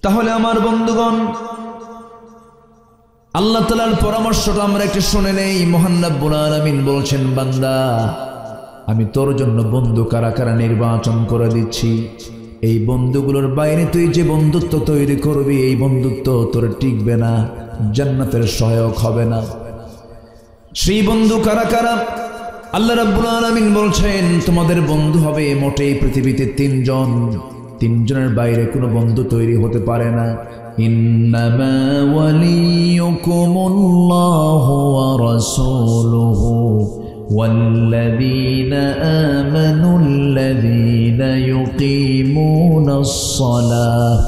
তাহলে আমার বন্ধুগণ, আল্লাহ তাআলার পরামর্শটা আমরা একটু শুনে নেই। মহান রব্বুল আলামিন বলছেন, বান্দা আমি তোর জন্য বন্ধু কারা কারা নির্বাচন করে দিচ্ছি। এই বন্ধুগুলোর বাইরে তুই যে বন্ধুত্ব তৈরি করবি, এই বন্ধুত্ব তোর টিকবে না, জান্নাতের সহায়ক হবে না। সেই বন্ধু কারা কারা? আল্লাহ রাব্বুল আলামিন বলছেন, তোমাদের বন্ধু হবে মোটেই পৃথিবীতে তিনজন। তিনজনের বাইরে কোনো বন্ধু তৈরি হতে পারে না। ইন্নামা ওয়ালিয়ুকুমুল্লাহু ওয়া রাসূলুহু ওয়াল্লাযীনা আমানুল্লাযীনা ইউকিমুনাস সালাহ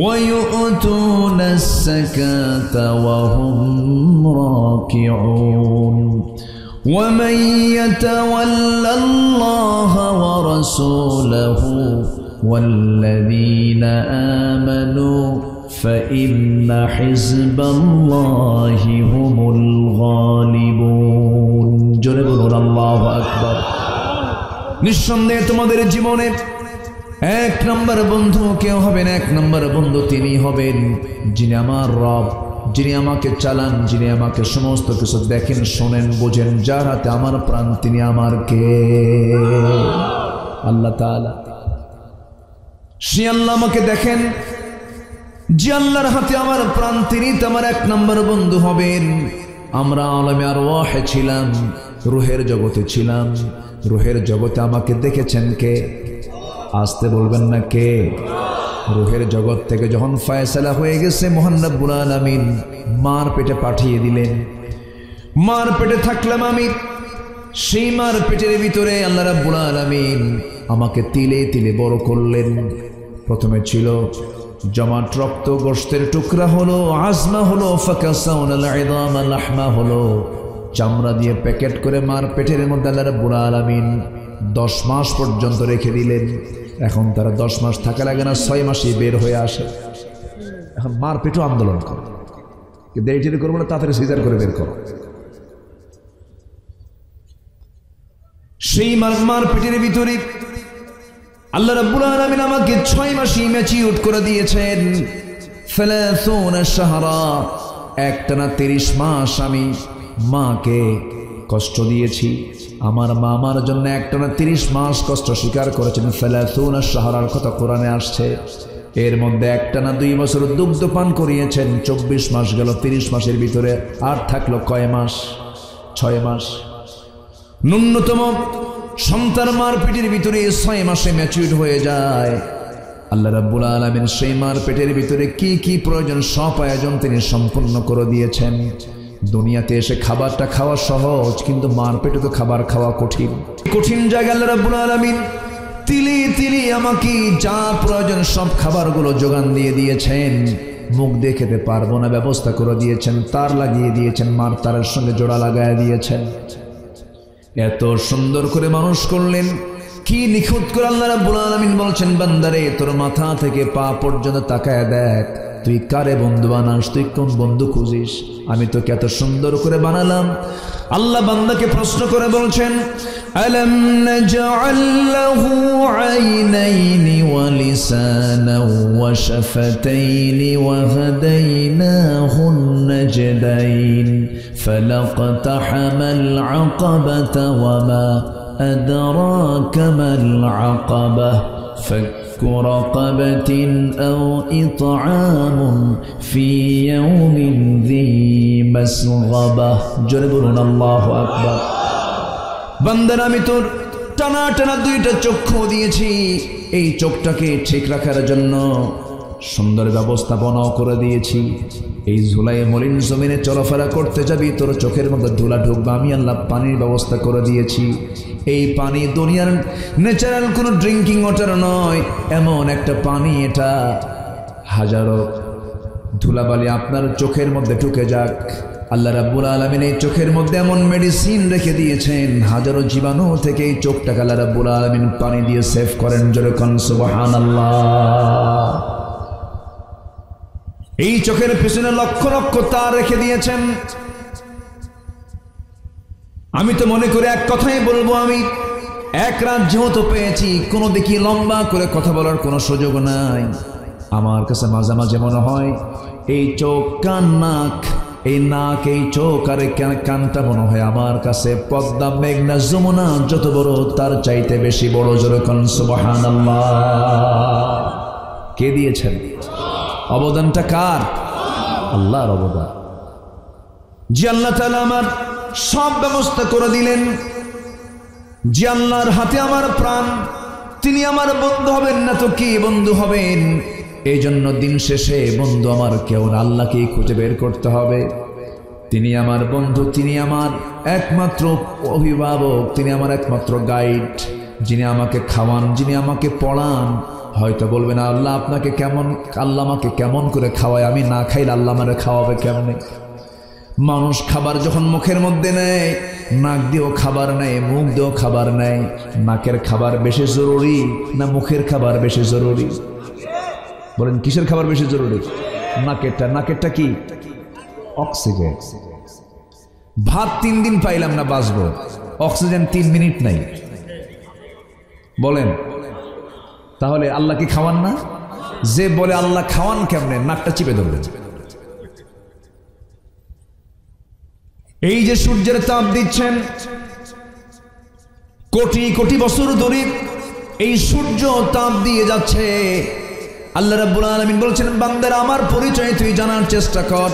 ওয়া ইউতুনাস যাকাতা ওয়া হুম রাকিউন ومن يتولى الله ورسوله والذين آمنوا فإن حزب الله هم الغالبون জোরে বলুন আল্লাহু আকবার। নিঃসন্দেহে তোমাদের জীবনে এক নম্বর বন্ধু কেউ হবেন, এক নম্বর বন্ধু তিনি হবেন যিনি আমার রব, যিনি আমাকে চালান, যিনি আমাকে সমস্ত কিছু দেখেন, শোনেন, বোঝেন, যার হাতে আমার প্রাণ তিনি আমার কে? আল্লাহ তাআলা। সে আল্লাহ আমাকে দেখেন, যে আল্লাহর হাতে আমার প্রাণ তিনি তো আমার এক নম্বর বন্ধু হবেন। আমরা আলমে আরওয়াহে ছিলাম, রুহের জগতে ছিলাম। রুহের জগতে আমাকে দেখেছেন কে? আসতে বলবেন না কে? রুহের জগৎ থেকে যখন ফয়সালা হয়ে গেছে, মহান রব্বুল আলামিন মার পেটে পাঠিয়ে দিলেন। মার পেটে থাকলাম আমি। সেই মার পেটের ভিতরে আল্লাহ রাব্বুল আলামিন আমাকে তিলে তিলে বড় করলেন। প্রথমে ছিল জমাট রক্ত, গোশতের টুকরা হলো, আজমা হলো, ফাকাসাউনাল ইদামা লাহমা হলো, চামড়া দিয়ে প্যাকেট করে মার পেটের মধ্যে আল্লাহ রাব্বুল আলামিন 10 মাস পর্যন্ত রেখে দিলেন। এখন তারা 10 মাস থাকা লাগে না, 6 মাসেই বের হয়ে আসে। এখন মার পেটও আন্দোলন করে, দেরি টেরি করবো না, তাড়াতাড়ি সিজার করে বের করো। সেই মার পেটের ভিতরে আল্লাহ রাব্বুল আলামিন আমাকে 6 মাসই ম্যাচিউর করে দিয়েছেন। 30 শাহরা, একটানা 30 মাস আমি মাকে কষ্ট দিয়েছি। আমার মা আমার জন্য একটানা 30 মাস কষ্ট স্বীকার করেছেন। 30 শাহরার কথা কোরআনে আসছে। এর মধ্যে একটানা 2 বছর দুগ্ধ পান করিয়েছেন। 24 মাস গেল, 30 মাসের ভিতরে আর থাকলো কয় মাস? 6 মাস। ন্যূনতম সন্তান মার পেটের ভিতরে 6 মাসে ম্যাচিউর হয়ে যায়। আল্লাহ রাব্বুল আলামিন সেই মার পেটের ভিতরে কি কি প্রয়োজন সব আয়োজন তিনি সম্পূর্ণ করে দিয়েছেন। দুনিয়াতে এসে খাবারটা খাওয়া সহজ, কিন্তু মার পেটে তো খাবার খাওয়া কঠিন। কঠিন জায়গায় আল্লাহ রাব্বুল আলামিন তিলি তিলি আমাকে যা প্রয়োজন সব খাবারগুলো যোগান দিয়ে দিয়েছেন। মুখ দিয়ে খেতে পারবো না, ব্যবস্থা করে দিয়েছেন। তার লাগিয়ে দিয়েছেন, মার তারের সঙ্গে জোড়া লাগায় দিয়েছেন। এত সুন্দর করে মানুষ করলেন, কি নিখুঁত করে আল্লাহ রাব্বুল আলামিন বলছেন, বান্দারে তোর মাথা থেকে পা পর্যন্ত তাকায় দেখ, তুই কারে বন্ধু বানাস, তুই কোন বন্ধু খুঁজিস? আমি তোকে এত সুন্দর করে বানালাম। আল্লাহ বান্দাকে প্রশ্ন করে বলছেন, আলাম নাজআল লাহু আইনাইনি ওয়া লিসানান ওয়া শাফাতাইনি ওয়া হাদাইনাহুন নাজদাইন ফালাকতাহামাল আকাবাতা ওয়া মা আদরাকা মাল আকাবাহ رقبة أو إطعام في يوم ذي مسغبة جربنا الله أكبر বান্দারা আমি তোর টানা টানা 2টা চক্ষু দিয়েছি। এই চোখটাকে ঠিক রাখার জন্য সুন্দর ব্যবস্থাপনাও করে দিয়েছি। এই ঝুলাই মলিন জমিনে চলাফেরা করতে যাবি, তোর চোখের মধ্যে ধুলা ঢুকবে, আমি আল্লাহ পানির ব্যবস্থা করে দিয়েছি। এই পানি দুনিয়ার ন্যাচারাল কোনো ড্রিঙ্কিং ওয়াটার নয়, এমন একটা পানি, এটা হাজারো ধুলাবালি আপনার চোখের মধ্যে ঢুকে যাক। আল্লাহ রাব্বুল আলামিন এই চোখের মধ্যে এমন মেডিসিন রেখে দিয়েছেন, হাজারো জীবাণু থেকে এই চোখটাকে আল্লাহ রাব্বুল আলামিন পানি দিয়ে সেভ করেন। জোরে কোন সুবহানাল্লাহ। এই চোখের পিছনে লক্ষ লক্ষ তার রেখে দিয়েছেন। আমি তো মনে করি এক কথাই বলবো, আমি এক রাত যেহেতু পেয়েছি, কোনো দেখি লম্বা করে কথা বলার কোনো সুযোগ নাই। আমার কাছে মাঝে মাঝে মনে হয় এই চোখ কান নাক, এই নাক এই চোখ আর কানটা মনে হয় আমার কাছে পদ্মা মেঘনা যমুনা যত বড় তার চাইতে বেশি বড়। যেরকম সুবহানাল্লাহ। কে দিয়েছেন? অবদানটা কার? আল্লাহর অবদান। যে আল্লাহ তাআলা আমার সব ব্যবস্থা করে দিলেন, যে আল্লাহর হাতে আমার প্রাণ, তিনি আমার বন্ধু হবেন না তো কি বন্ধু হবেন? এই জন্য দিন শেষে বন্ধু আমার কেউ না, আল্লাহকেই খুঁজে বের করতে হবে। তিনি আমার বন্ধু, তিনি আমার একমাত্র অভিভাবক, তিনি আমার একমাত্র গাইড, যিনি আমাকে খাওয়ান, যিনি আমাকে পড়ান। হয়তো বলবেন আল্লাহ আপনাকে কেমন, আল্লাহ আমাকে কেমন করে খাওয়ায়, আমি না খাইলে আল্লাহ আমারে খাওয়াবে কেমনে? মানুষ খাবার যখন মুখের মধ্যে নেয়, নাক দিয়েও খাবার নেয়, মুখ দিয়েও খাবার নেয়। নাকের খাবার বেশি জরুরি না মুখের খাবার বেশি জরুরি? বলেন কিসের খাবার বেশি জরুরি? নাকেরটা। নাকেরটা কি? অক্সিজেন। ভাত 3 দিন পাইলাম না বাঁচবো, অক্সিজেন 3 মিনিট নাই। বলেন তাহলে আল্লাহ কি খাওয়ান না? যে বলে আল্লাহ খাওয়ান কেমনে, নাকটা চিপে ধরবেন। এই যে সূর্যের তাপ দিচ্ছেন কোটি কোটি বছর ধরে, এই সূর্য তাপ দিয়ে যাচ্ছে। আল্লাহ রাব্বুল আলামিন বলছেন বান্দারা আমার পরিচয় তুই জানার চেষ্টা কর।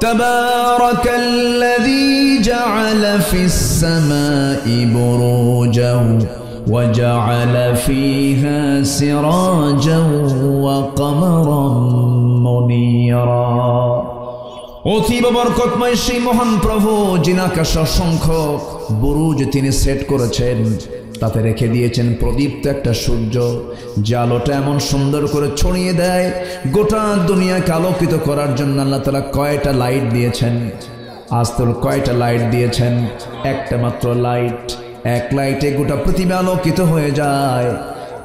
তাবারাকাল্লাযী জাআলা ফিস সামাই বুরুজান ওয়া জাআলা ফীহা সিরাজান ওয়া কমারান মুনীরা। অতীব বরকতময় সেই মহান প্রভু, যিনি আকাশে অসংখ্য বুরুজ তিনি সেট করেছেন, তাতে রেখে দিয়েছেন প্রদীপ্ত একটা সূর্য, যে আলোটা এমন সুন্দর করে ছড়িয়ে দেয় গোটা দুনিয়াকে আলোকিত করার জন্য। আল্লাহ তাআলা কয়টা লাইট দিয়েছেন? আজ তো কয়টা লাইট দিয়েছেন? একটা মাত্র লাইট, এক লাইটে গোটা পৃথিবী আলোকিত হয়ে যায়।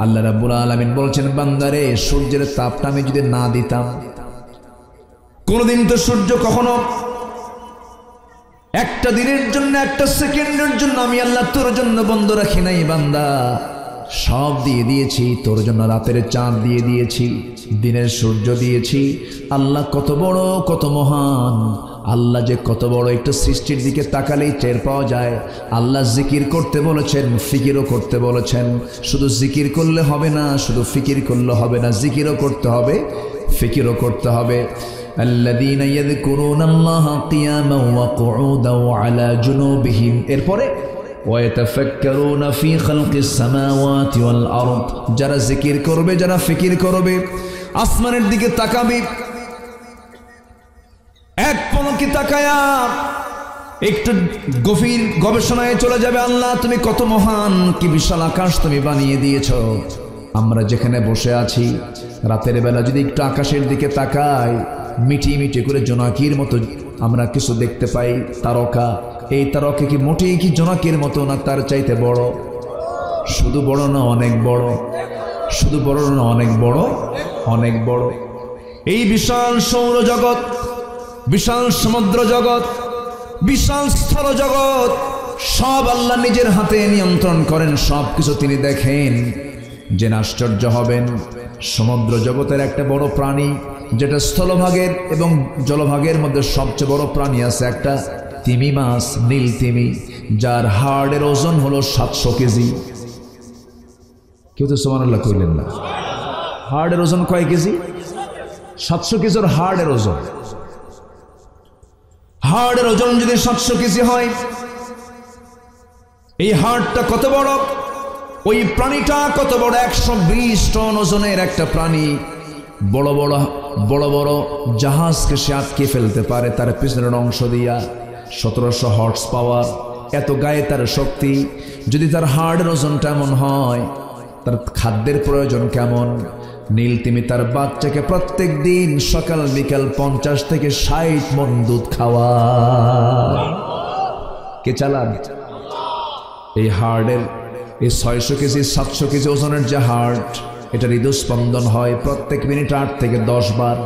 আল্লাহ রাব্বুল আলামিন বলছেন বান্দারে সূর্যের তাপটা আমি যদি না দিতাম, কোনদিন তো সূর্য কখনো একটা দিনের জন্য, একটা সেকেন্ডের জন্য আমি আল্লাহ তোর জন্য বন্ধ রাখি নাই। বান্দা সব দিয়ে দিয়েছি তোর জন্য, রাতের চাঁদ দিয়ে দিয়েছি, দিনের সূর্য দিয়েছি। আল্লাহ কত বড়, কত মহান, আল্লাহ যে কত বড় একটা সৃষ্টির দিকে তাকালেই টের পাওয়া যায়। আল্লাহ জিকির করতে বলেছেন, ফিকিরও করতে বলেছেন। শুধু জিকির করলে হবে না, শুধু ফিকির করলে হবে না, জিকিরও করতে হবে, ফিকিরও করতে হবে। الذين يذكرون الله قياما وقعودا وعلى جنوبهم এরপরে ويتفكرون في خلق السماوات والأرض। যারা জিকির করবে, যারা ফিকির করবে, আসমানের দিকে তাকাবে, এক পলকে তাকায়া একটু গভীর গবেষণায় চলে যাবে। আল্লাহ তুমি কত মহান, কি বিশাল আকাশ তুমি বানিয়ে দিয়েছো। আমরা যেখানে বসে আছি রাতের বেলা যদি একটু আকাশের দিকে তাকাই, মিটি মিটি করে জোনাকির মতো আমরা কিছু দেখতে পাই, তারকা। এই তারকা কি মোটেই কি জোনাকির মতো না, তার চাইতে বড়? শুধু বড় না অনেক বড়, শুধু বড় না অনেক বড়, অনেক বড়। এই বিশাল সৌর জগৎ, বিশাল সমুদ্র জগৎ, বিশাল স্থল জগৎ সব আল্লাহ নিজের হাতে নিয়ন্ত্রণ করেন, সব কিছু তিনি দেখেন। যে আশ্চর্য হবেন, সমুদ্র জগতের একটা বড় প্রাণী, যেটা স্থলভাগের এবং জলভাগের মধ্যে সবচেয়ে বড় প্রাণী আছে, একটা তিমি মাছ, নীল তিমি, যার হাড়ের ওজন হলো 700 কেজি। কেউ তো সুবহানাল্লাহ কইলেন না? হাড়ের ওজন কয় কেজি? 700 কেজির হাড়ের ওজন। হাড়ের ওজন যদি 700 কেজি হয়, এই হাড়টা কত বড়, ওই প্রাণীটা কত বড়? 120 টন ওজনের একটা প্রাণী। বড় বড় বড় বড় জাহাজকে সে আটকে ফেলতে পারে তার পিছনের অংশ দিয়া। 1700 হর্স পাওয়ার, এত গায়ে তার শক্তি। যদি তার হাড়ের ওজনটা এমন হয়, তার খাদ্যের প্রয়োজন কেমন? নীল তিমি তার বাচ্চাকে প্রত্যেক দিন সকাল বিকাল 50 থেকে 60 মণ দুধ খাওয়ায়। কে চালান? এই হাড়ের, এই 600 কেজি 700 কেজি ওজনের যে হার্ট, এটা হৃদস্পন্দন হয় প্রত্যেক মিনিট 8 থেকে 10 বার।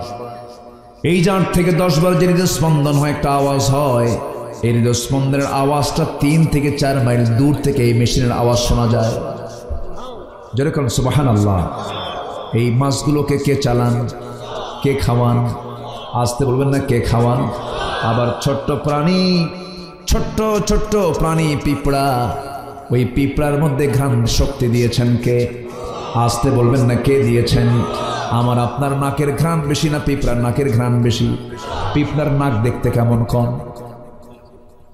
এই যে 8 থেকে 10 বার যে হৃদস্পন্দন হয়, একটা আওয়াজ হয়, এই হৃদস্পন্দনের আওয়াজটা 3 থেকে 4 মাইল দূর থেকে এই মেশিনের আওয়াজ শোনা যায়। যেরকম সুবহানাল্লাহ। এই মাছগুলোকে কে চালান, কে খাওয়ান? আসতে বলবেন না, কে খাওয়ান? আবার ছোট্ট প্রাণী, ছোট্ট ছোট্ট প্রাণী পিঁপড়া, ওই পিঁপড়ার মধ্যে ঘ্রাণ শক্তি দিয়েছেন কে? আসতে বলবেন না, কে দিয়েছেন? আমার আপনার নাকের ঘ্রাণ বেশি না পিঁপড়ার নাকের ঘ্রাণ বেশি? পিঁপড়ার নাক দেখতে কেমন কম?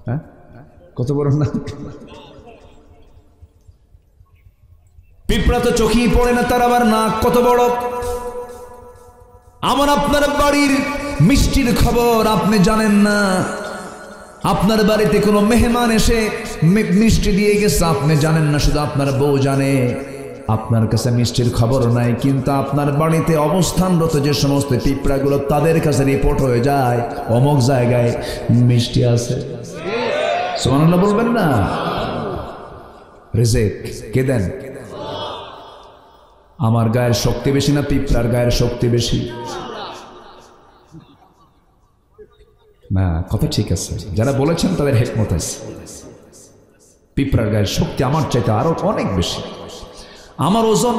হ্যাঁ, কত বড় নাক! পিঁপড়া তো চোখেই পড়ে না, তার আবার নাক কত বড়! আমার আপনার বাড়ির মিষ্টির খবর আপনি জানেন না। আপনার বাড়িতে কোনো মেহমান এসে মিষ্টি দিয়ে গেছে, আপনি জানেন না, শুধু আপনার বউ জানে। আপনার কাছে মিষ্টির খবর নাই, কিন্তু আপনার বাড়িতে অবস্থানরত যে সমস্ত পিঁপড়াগুলো, তাদের কাছে রিপোর্ট হয়ে যায় অমুক জায়গায় মিষ্টি আছে। সুবহানাল্লাহ বলবেন না? রিজিক কে দেন? আমার গায়ের শক্তি বেশি না পিঁপড়ার গায়ের শক্তি বেশি? না, কথা ঠিক আছে, যারা বলেছেন তাদের হিকমত আছে। পিঁপড়ার গায়ের শক্তি আমার চাইতে আরো অনেক বেশি। আমার ওজন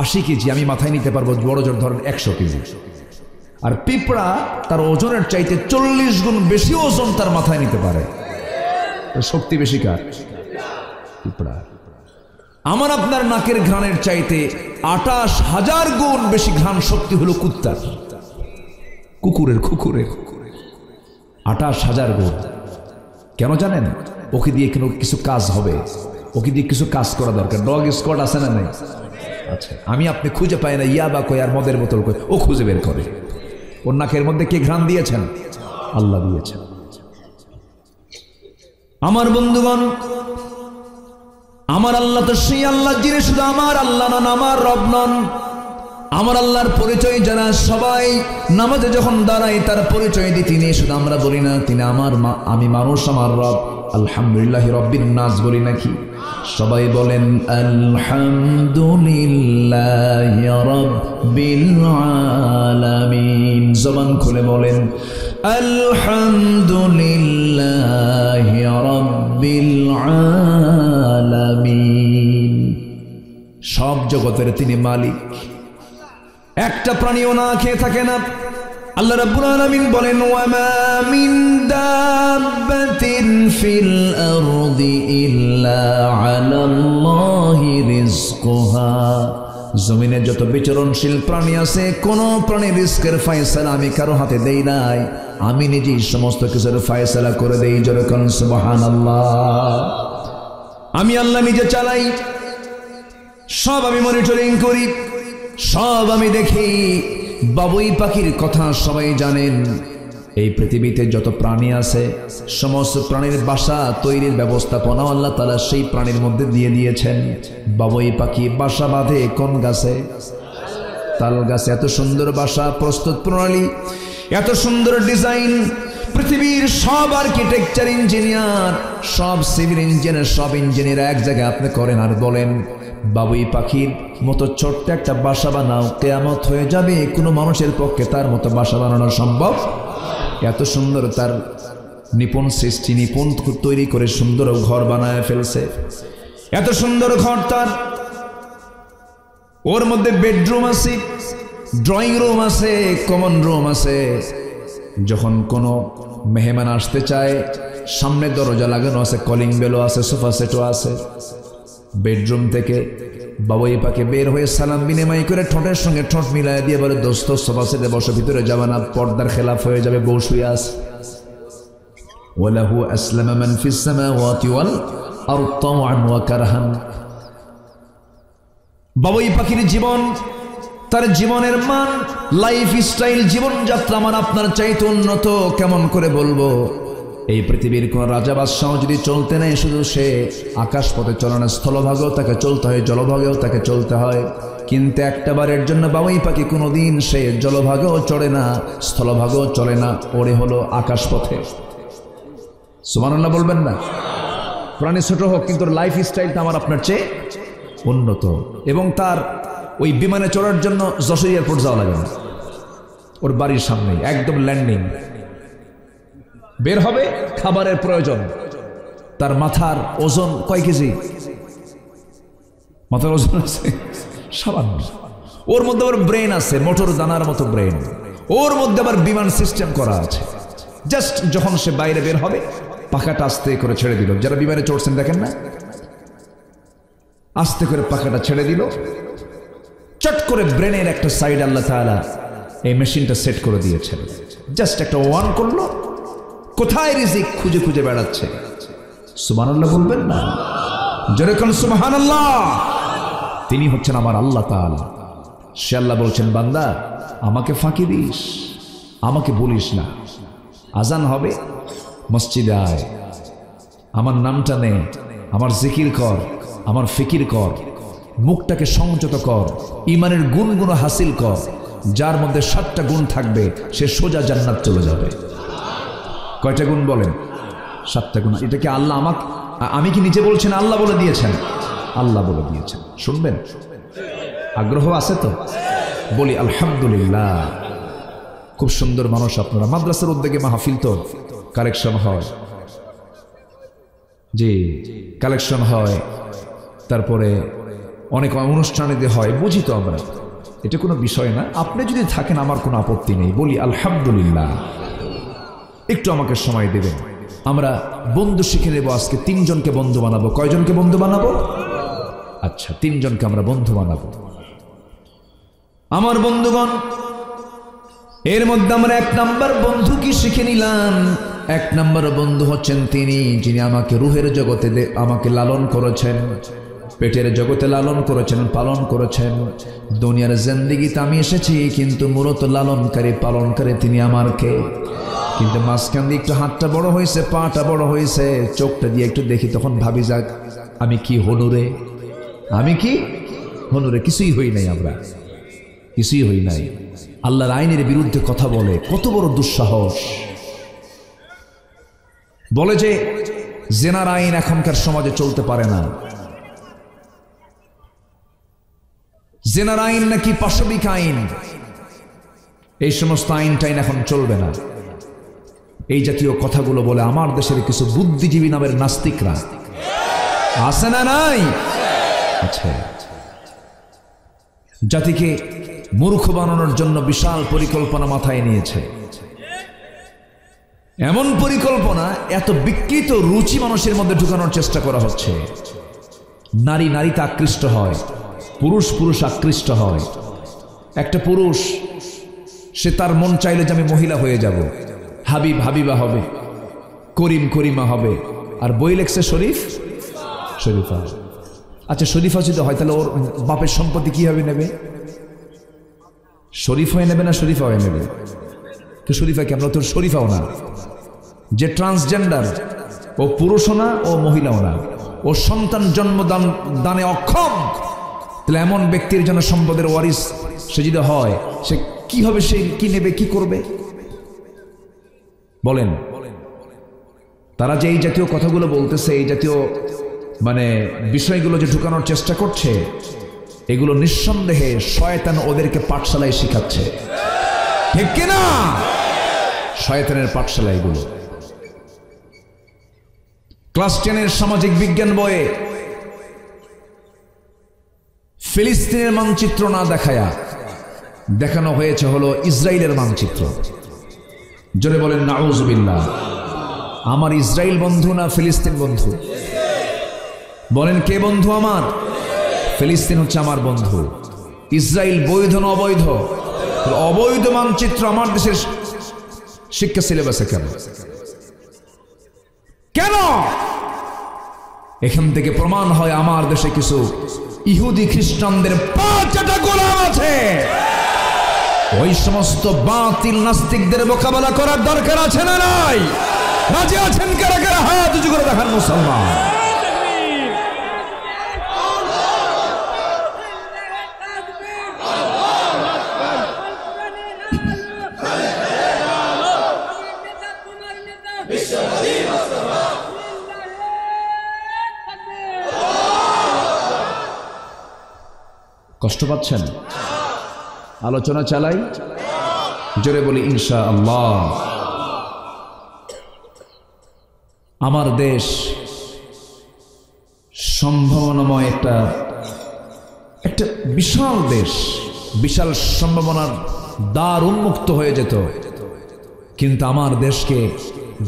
80 কেজি, আমি মাথায় নিতে পারবো বড় জোর ধরেন 100 কেজি। আর পিঁপড়া তার ওজনের চাইতে 40 গুণ বেশি ওজন তার মাথায় নিতে পারে। শক্তি বেশি কার? পিঁপড়া। আমার আপনার নাকের ঘ্রাণের চাইতে 28,000 গুণ বেশি ঘ্রাণ শক্তি হলো কুত্তার, কুকুরের 28,000 গুণ। কেন জানেন? ওকে দিয়ে কেন কিছু কাজ হবে, ওকে দিয়ে কিছু কাজ করা দরকার। ডগ স্কোয়াড আছে না নেই? আচ্ছা, আমি আপনি খুঁজে পাই না ইয়াবা কই আর মদের বোতল কই, ও খুঁজে বের করে। ওর নাকের মধ্যে কে ঘ্রাণ দিয়েছেন? আল্লাহ দিয়েছেন। আমার বন্ধুগণ, আমার আল্লাহ তো সেই আল্লাহ যিনি শুধু আমার আল্লাহ নন, আমার রব নন। আমার আল্লাহর পরিচয় যারা সবাই নামাজে যখন দাঁড়াই তার পরিচয় দিই তিনি, শুধু আমরা বলি না তিনি আমার আমি মানুষ, আমার রব। আলহামদুলিল্লাহি রাব্বিন নাস বলি নাকি? সবাই বলেন আলহামদুলিল্লাহি রাব্বিল আলামিন। জবান খুলে বলেন আলহামদুলিল্লাহি রাব্বিল আলামিন। সব জগতের তিনি মালিক, একটা প্রাণীও না খেয়ে থাকে না। আল্লাহ রাব্বুল আলামিন বলেন ওয়া মা মিন দাব্বাতিন ফিল আরদি ইল্লা আলাল্লাহি রিজকুহা। জমিনে যত বিচরণশীল প্রাণী আছে, কোন প্রাণীর রিজকের ফয়সালা আমি কারো হাতে দেই নাই, আমি নিজেই সমস্ত কিছুর ফয়সালা করে দেই। জোরে বলুন সুবহানাল্লাহ। আমি আল্লাহ নিজে চালাই, সব আমি মনিটরিং করি, সব আমি দেখি। বাবুই পাখির কথা সবাই জানেন। এই পৃথিবীতে যত প্রাণী আছে সমস্ত প্রাণীর বাসা তৈরির ব্যবস্থাপনা আল্লাহ তাআলা সেই প্রাণীর মধ্যে দিয়ে দিয়েছেন। বাবুই পাখি বাসা বাঁধে কোন গাছে? তাল গাছে। এত সুন্দর বাসা প্রস্তুত প্রণালী, এত সুন্দর ডিজাইন। পৃথিবীর সব আর্কিটেকচার ইঞ্জিনিয়ার, সব সিভিল ইঞ্জিনিয়ার, সব ইঞ্জিনিয়ার এক জায়গায় আপনি করেন আর বলেন বাবুই পাখির মতো ছোট্ট একটা বাসা বানাও, কিয়ামত হয়ে যাবে, কোনো মানুষের পক্ষে তার মতো বাসা বানানো সম্ভব? এত সুন্দর তার নিপুণ সৃষ্টি, নিপুণ তৈরি করে সুন্দর ঘর বানায় ফেলছে। এত সুন্দর ঘর তার, ওর মধ্যে বেডরুম আছে, ড্রয়িং রুম আছে, কমন রুম আছে। যখন কোনো মেহমান আসতে চায় সামনে দরজা লাগানো আছে, কলিং বেলও আছে, সোফা সেটও আছে। বেডরুম থেকে বাবুই পাখি বের হয়ে সালাম বিনিময় করে ঠোঁটের সঙ্গে ঠোঁট মিলাই দিয়ে বলে দোস্ত সোফা সেটে বসে, ভিতরে যাবে না, পর্দার খেলাফ হয়ে যাবে, বউ শুয়ে আছে। ওয়ালাহু আসলামা মান ফিস সামাওয়াতি ওয়াল আরদি তাওআন ওয়া কারহান। বাবুই পাখির জীবন, তার জীবনের মান, লাইফ স্টাইল, জীবনযাত্রা আমার আপনার চাইতে উন্নত। কেমন করে বলবো? এই পৃথিবীর কোন রাজা বাদশাহ যদি চলতে নেই, শুধু সে আকাশ পথে চলে না, স্থলভাগেও তাকে চলতে হয়, জলভাগেও তাকে চলতে হয়। কিন্তু একটা বারের জন্য বাবুই পাখি কোনোদিন সে জলভাগেও চড়ে না, স্থলভাগেও চলে না, ওরে হলো আকাশ পথে। সুবহানাল্লাহ বলবেন না? প্রাণী ছোট হোক কিন্তু লাইফ স্টাইলটা আমার আপনার চেয়ে উন্নত। এবং তার ওই বিমানে চড়ার জন্য যশোর এয়ারপোর্ট যাওয়া লাগে না, ওর বাড়ির সামনে একদম ল্যান্ডিং। বের হবে, খাবারের প্রয়োজন। তার মাথার ওজন কয় কেজি? মাথার ওজন আছে সামান্য, ওর মধ্যে আবার ব্রেন আছে, মোটর দানার মতো ব্রেন। ওর মধ্যে আবার বিমান সিস্টেম করা আছে। জাস্ট যখন সে বাইরে বের হবে, পাখাটা আস্তে করে ছেড়ে দিল। যারা বিমানে চড়ছেন দেখেন না, আস্তে করে পাখাটা ছেড়ে দিল, চট করে ব্রেনের একটা সাইড আল্লাহ তাআলা এই মেশিনটা সেট করে দিয়েছেন। জাস্ট একটা ওয়ান করলো, কোথায় রিজিক খুঁজে খুঁজে বেড়াচ্ছে। সুবহানাল্লাহ বলবেন না? জোরে কোন সুবহানাল্লাহ। তিনি হচ্ছেন আমার আল্লাহ তাআলা। সে আল্লাহ বলছেন, বান্দা আমাকে ফাঁকি দিস, আমাকে বলিস না। আজান হবে, মসজিদে আয়, আমার নামটা নে, আমার জিকির কর, আমার ফিকির কর, মুখটাকে সংযত কর, ইমানের গুণগুলো হাসিল কর। যার মধ্যে 7টা গুণ থাকবে সে সোজা জান্নাত চলে যাবে। কয়টা গুণ বলেন? 7টা গুণ। এটা কি আল্লাহ আমি কি নিজে বলছেন? আল্লাহ বলে দিয়েছেন। আল্লাহ বলে দিয়েছেন। শুনবেন? আগ্রহ আছে তো? বলি আলহামদুলিল্লাহ। খুব সুন্দর মানুষ আপনারা। মাদ্রাসার উদ্যোগে মাহফিল তো কালেকশন হয়, জি কালেকশন হয়, তারপরে অনেক অনুষ্ঠানে দিয়ে হয়, বুঝি তো আমরা, এটা কোনো বিষয় না। আপনি যদি থাকেন আমার কোনো আপত্তি নেই। বলি আলহামদুলিল্লাহ। একটু আমাকে সময় দেবেন। আমরা বন্ধু শিখে নেব আজকে। 3 জনকে বন্ধু বানাবো। কয়জনকে বন্ধু বানাবো? আচ্ছা, 3 জনকে আমরা বন্ধু বানাবো। আমার বন্ধুগণ, এর মধ্যে আমরা 1 নাম্বার বন্ধু কি শিখে নিলাম। 1 নাম্বার বন্ধু হচ্ছেন তিনি যিনি আমাকে রুহের জগতে আমাকে লালন করেছেন, পেটের জগতে লালন করেছেন, পালন করেছেন। দুনিয়ার জিন্দেগিতে আমি এসেছি, কিন্তু মূলত লালনকারী পালনকারী তিনি আমার কে। কিন্তু মাঝখান দিয়ে একটু হাতটা বড় হয়েছে, পাটা বড় হয়েছে, চোখটা দিয়ে একটু দেখি, তখন ভাবি যাক আমি কি হনুরে, আমি কি হনুরে। কিছুই হই নাই, আমরা কিছুই হই নাই। আল্লাহর আইনের বিরুদ্ধে কথা বলে, কত বড় দুঃসাহস। বলে যে জেনার আইন এখনকার সমাজে চলতে পারে না, জেনার আইন নাকি পাশবিক আইন, এই সমস্ত আইন টাইন এখন চলবে না। এই জাতীয় কথাগুলো বলে আমার দেশের কিছু বুদ্ধিজীবী নামের নাস্তিকরা আছে না নাই? আচ্ছা, জাতিকে মূর্খ বানানোর জন্য বিশাল পরিকল্পনা মাথায় নিয়েছে। এমন পরিকল্পনা, এত বিকৃত রুচি মানুষের মধ্যে ঢুকানোর চেষ্টা করা হচ্ছে। নারী নারীতে আকৃষ্ট হয়, পুরুষ পুরুষ আকৃষ্ট হয়। একটা পুরুষ সে তার মন চাইলে যে আমি মহিলা হয়ে যাব, হাবিব হাবিবা হবে, করিম করিমা হবে, আর বই লেখছে শরীফ শরীফা। আচ্ছা, শরীফা যদি হয় তাহলে ওর বাপের সম্পত্তি কিভাবে নেবে? শরীফ হয়ে নেবে না শরীফা হয়ে নেবে? তো শরীফা কেমন? তোর শরীফাও না। যে ট্রান্সজেন্ডার, ও পুরুষও না, ও মহিলাও না, ও সন্তান জন্মদান দানে অক্ষম। তাহলে এমন ব্যক্তির জন্য সম্পদের ওয়ারিস সে যদি হয়, সে কি হবে? সে কি নেবে, কি করবে বলেন? তারা যে এই জাতীয় কথাগুলো বলতেছে, এই জাতীয় বিষয়গুলো যে ঢুকানোর চেষ্টা করছে, এগুলো নিঃসন্দেহে শয়তান ওদেরকে পাঠশালায় শিখাচ্ছে, ঠিক কিনা? শয়তানের পাঠশালা এগুলো। ক্লাস 10-এর সামাজিক বিজ্ঞান বইয়ে ফিলিস্তিনের মানচিত্র না দেখায়া দেখানো হয়েছে হলো ইসরায়েলের মানচিত্র। জোরে বলেন নাউজুবিল্লাহ। আমার ইসরায়েল বন্ধু না ফিলিস্তিন বন্ধু? বলেন কে বন্ধু আমার? ফিলিস্তিন হচ্ছে আমার বন্ধু। ইসরায়েল বৈধ না অবৈধ? অবৈধ মানচিত্র আমার দেশের শিক্ষা সিলেবাসে কেন? কেন? এখান থেকে প্রমাণ হয় আমার দেশে কিছু ইহুদি খ্রিস্টানদের 5টা গোলাম আছে। ওই সমস্ত বাতিল নাস্তিকদের মোকাবেলা করার দরকার আছে না নাই? রাজি আছেন কারা কারা? হাত উঁচু করে দেখান মুসলমান। কষ্ট পাচ্ছেন? আলোচনা চালাই, জোরে বলি ইনশাআল্লাহ। আমার দেশ সম্ভাবনাময় একটা বিশাল দেশ। বিশাল সম্ভাবনার দ্বার উন্মুক্ত হয়ে যেত, কিন্তু আমার দেশকে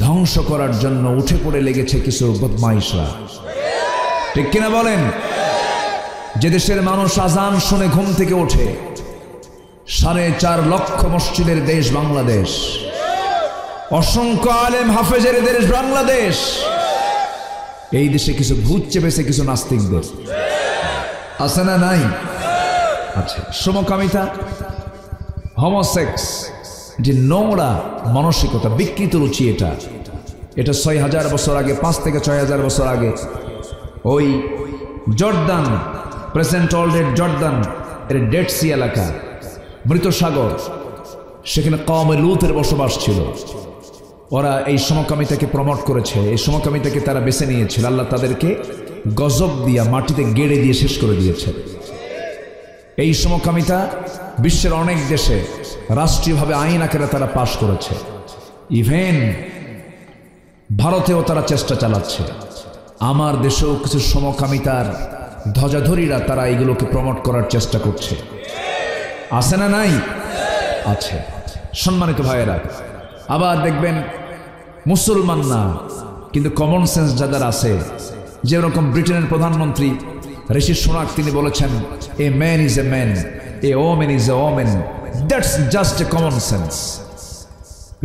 ধ্বংস করার জন্য উঠে পড়ে লেগেছে কিছু বদমাইশরা। ঠিক কিনা বলেন? যে দেশের মানুষ আজান শুনে ঘুম থেকে ওঠে, 4.5 লক্ষ মসজিদের দেশ বাংলাদেশ, অসংখ্য আলেম হাফেজের দেশ বাংলাদেশ, এই দেশে কিছু ভূত চেপেছে কিছু নাস্তিকদের, আছে না নাই? আচ্ছা, সমকামিতা, হোমোসেক্স, যে নোংরা মানসিকতা, বিকৃত রুচি, এটা 6000 বছর আগে, 5 থেকে 6000 বছর আগে ওই জর্দান, প্রেজেন্ট অলরেড জর্দান এর ডেড সি এলাকা, মৃত সাগর, সেখানে কওমে লূতের বসবাস ছিল। ওরা এই সমকামিতাকে প্রমোট করেছে, এই সমকামিতাকে তারা বেছে নিয়েছিল। আল্লাহ তাদেরকে গজব দিয়া মাটিতে গেড়ে দিয়ে শেষ করে দিয়েছে। এই সমকামিতা বিশ্বের অনেক দেশে রাষ্ট্রীয়ভাবে আইন আকারে তারা পাশ করেছে। ইভেন ভারতেও তারা চেষ্টা চালাচ্ছে। আমার দেশেও কিছু সমকামিতার ধ্বজাধরীরা তারা এগুলোকে প্রমোট করার চেষ্টা করছে, আছে না নাই? আছে। সম্মানিত ভাইয়েরা, আবার দেখবেন মুসলমান না কিন্তু কমন সেন্স যাদের আছে, যেরকম ব্রিটেনের প্রধানমন্ত্রী ঋষি সুনাক, তিনি বলেছেন a man is a man, A women is a women, that's just a common sense.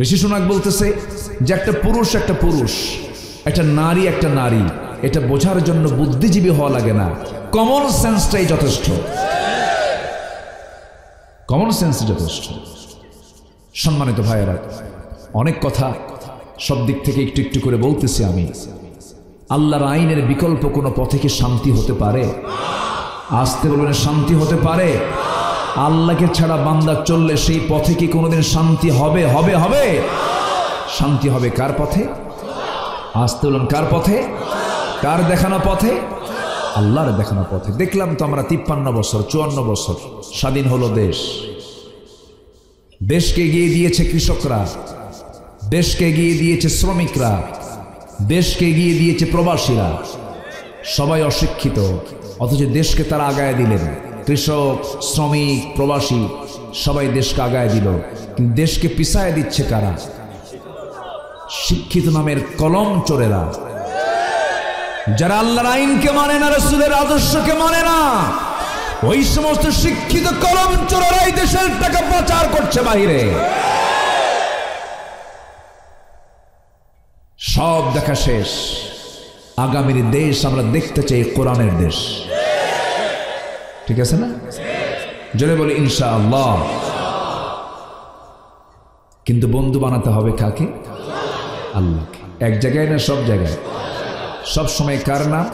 Rishi Sunak বলতেছে যে একটা পুরুষ একটা পুরুষ, একটা নারী একটা নারী, এটা বোঝার জন্য বুদ্ধিজীবী হওয়া লাগে না, কমন সেন্সটাই যথেষ্ট, কমন সেন্স যথেষ্ট। সম্মানিত ভাইয়েরা, অনেক কথা সব দিক থেকে একটু একটু করে বলতেছি আমি। আল্লাহর আইনের বিকল্প কোনো পথে কি শান্তি হতে পারে? আসতে বলবেন, শান্তি হতে পারে? আল্লাহকে ছাড়া বান্দা চললে সেই পথে কি কোনোদিন শান্তি হবে? হবে হবে শান্তি হবে কার পথে? আসতে বলুন, কার পথে? কার দেখানো পথে? আল্লাহর দেখানো পথে। দেখলাম তো আমরা 53 বছর 54 বছর স্বাধীন হলো দেশ, দেশকে এগিয়ে দিয়েছে কৃষকরা, দেশকে এগিয়ে দিয়েছে শ্রমিকরা, দেশকে এগিয়ে দিয়েছে প্রবাসীরা, সবাই অশিক্ষিত, অথচ দেশকে তারা আগায় দিলেন। কৃষক, শ্রমিক, প্রবাসী সবাই দেশকে আগায় দিল, কিন্তু দেশকে পিছায় দিচ্ছে কারা? শিক্ষিত নামের কলম চোরেরা, যারা আল্লাহর আইনকে মানে না, রাসূলের আদর্শকে মানে না, ওই সমস্ত শিক্ষিত কলম চোরেরাই দেশের টাকা পাচার করছে বাহিরে। সব দেখা শেষ, আগামীর দেশ আমরা দেখতে চাই কোরআনের দেশ, ঠিক আছে না? জোরে বলি ইনশাআল্লাহ। কিন্তু বন্ধু বানাতে হবে কাকে? আল্লাহকে। এক জায়গায় না সব জায়গায়? সব সময় কার নাম?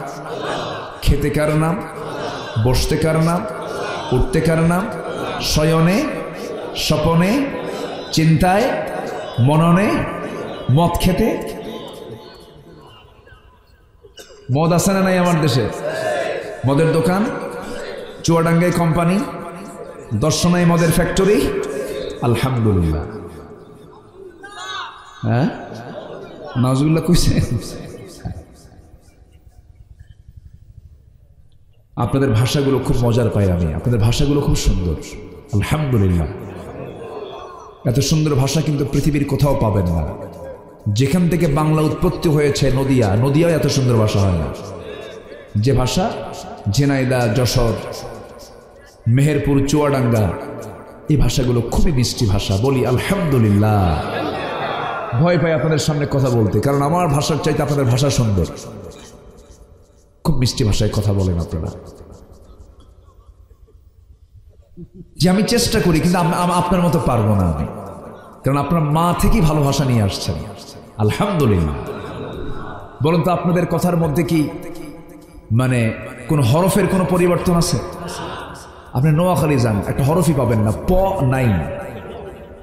খেতে কার নাম? বসতে কার নাম? উঠতে কার নাম? শয়নে, স্বপনে, চিন্তায়, মননে, মদ খেতে। মদ আছে না নাই আমার দেশে? মদের দোকান, চুয়াডাঙ্গায় কোম্পানি, দর্শনায় মদের ফ্যাক্টরি, আলহামদুলিল্লাহ। হ্যাঁ, নাউজুবিল্লাহ কইছে। আপনাদের ভাষাগুলো খুব মজার পাই আমি, আপনাদের ভাষাগুলো খুব সুন্দর, আলহামদুলিল্লাহ। এত সুন্দর ভাষা কিন্তু পৃথিবীর কোথাও পাবেন না। যেখান থেকে বাংলা উৎপত্তি হয়েছে, নদিয়া, নদিয়াও এত সুন্দর ভাষা হয় না। যে ভাষা ঝিনাইদহ, যশোর, মেহেরপুর, চুয়াডাঙ্গা, এই ভাষাগুলো খুবই মিষ্টি ভাষা। বলি আলহামদুলিল্লাহ। ভয় পাই আপনাদের সামনে কথা বলতে, কারণ আমার ভাষার চাইতে আপনাদের ভাষা সুন্দর, খুব মিষ্টি ভাষায় কথা বলেন আপনারা। যে আমি চেষ্টা করি, কিন্তু আপনার মতো পারবো না আমি, কারণ আপনার মা থেকেই ভালো ভাষা নিয়ে আসছেন, আলহামদুলিল্লাহ। বলুন তো, আপনাদের কথার মধ্যে কি মানে কোন হরফের কোনো পরিবর্তন আছে? আপনি নোয়াখালী যান, একটা হরফই পাবেন না, প নাই।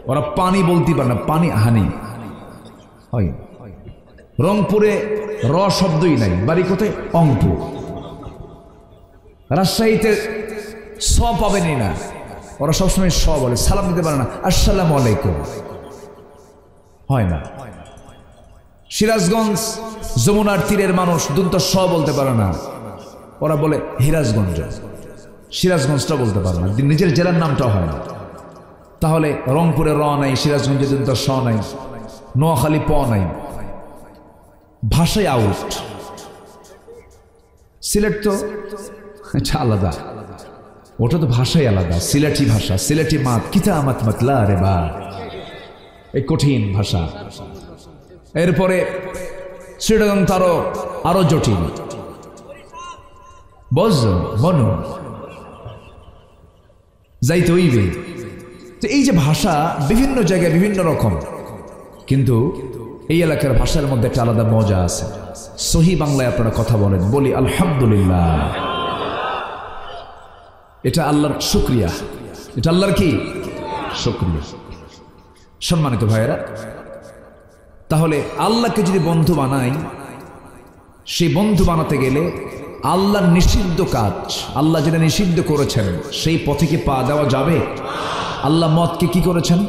ওরা পানি বলতে পারে না, পানি হানি হয়। রংপুরে র শব্দই নাই, বাড়ি কোথায়? অংপুর। রাজশাহীতে স পাবেনই না, ওরা সবসময় স বলে, সালাম দিতে পারে না, আসসালামু আলাইকুম হয় না। সিরাজগঞ্জ, যমুনার তীরের মানুষ দুন্ত স বলতে পারে না, ওরা বলে হিরাজগঞ্জ। সিরাজগঞ্জটা বলতে পারে না, নিজের জেলার নামটাও হয় না। তাহলে রংপুরে র নাই, সিরাজগঞ্জে তো স নাই, নোয়াখালী প নাই, ভাষায় আউট। সিলেট তো আচ্ছা আলাদা, ওটা তো ভাষাই আলাদা, সিলেটি ভাষা, সিলেটি মাত কিতা মাত মাতলা রে বা, এই কঠিন ভাষা। এরপরে চিটাগাং তারও আরো জটিল, বুঝছো মনু যাইতে হইবে। তো এই যে ভাষা বিভিন্ন জায়গায় বিভিন্ন রকম, কিন্তু এই এলাকার ভাষার মধ্যে একটা আলাদা মজা আছে। সহি বাংলায় আপনারা কথা বলেন, বলি আলহামদুলিল্লাহ, এটা আল্লাহর শুকরিয়া, এটা আল্লাহর কি শুকরিয়া। সম্মানিত ভাইয়েরা, তাহলে আল্লাহকে যদি বন্ধু বানাই, সেই বন্ধু বানাতে গেলে আল্লাহর নিষিদ্ধ কাজ, আল্লাহ যেটা নিষিদ্ধ করেছেন সেই পথে কি পা দেওয়া যাবে? আল্লাহ মদকে কি করেছেন?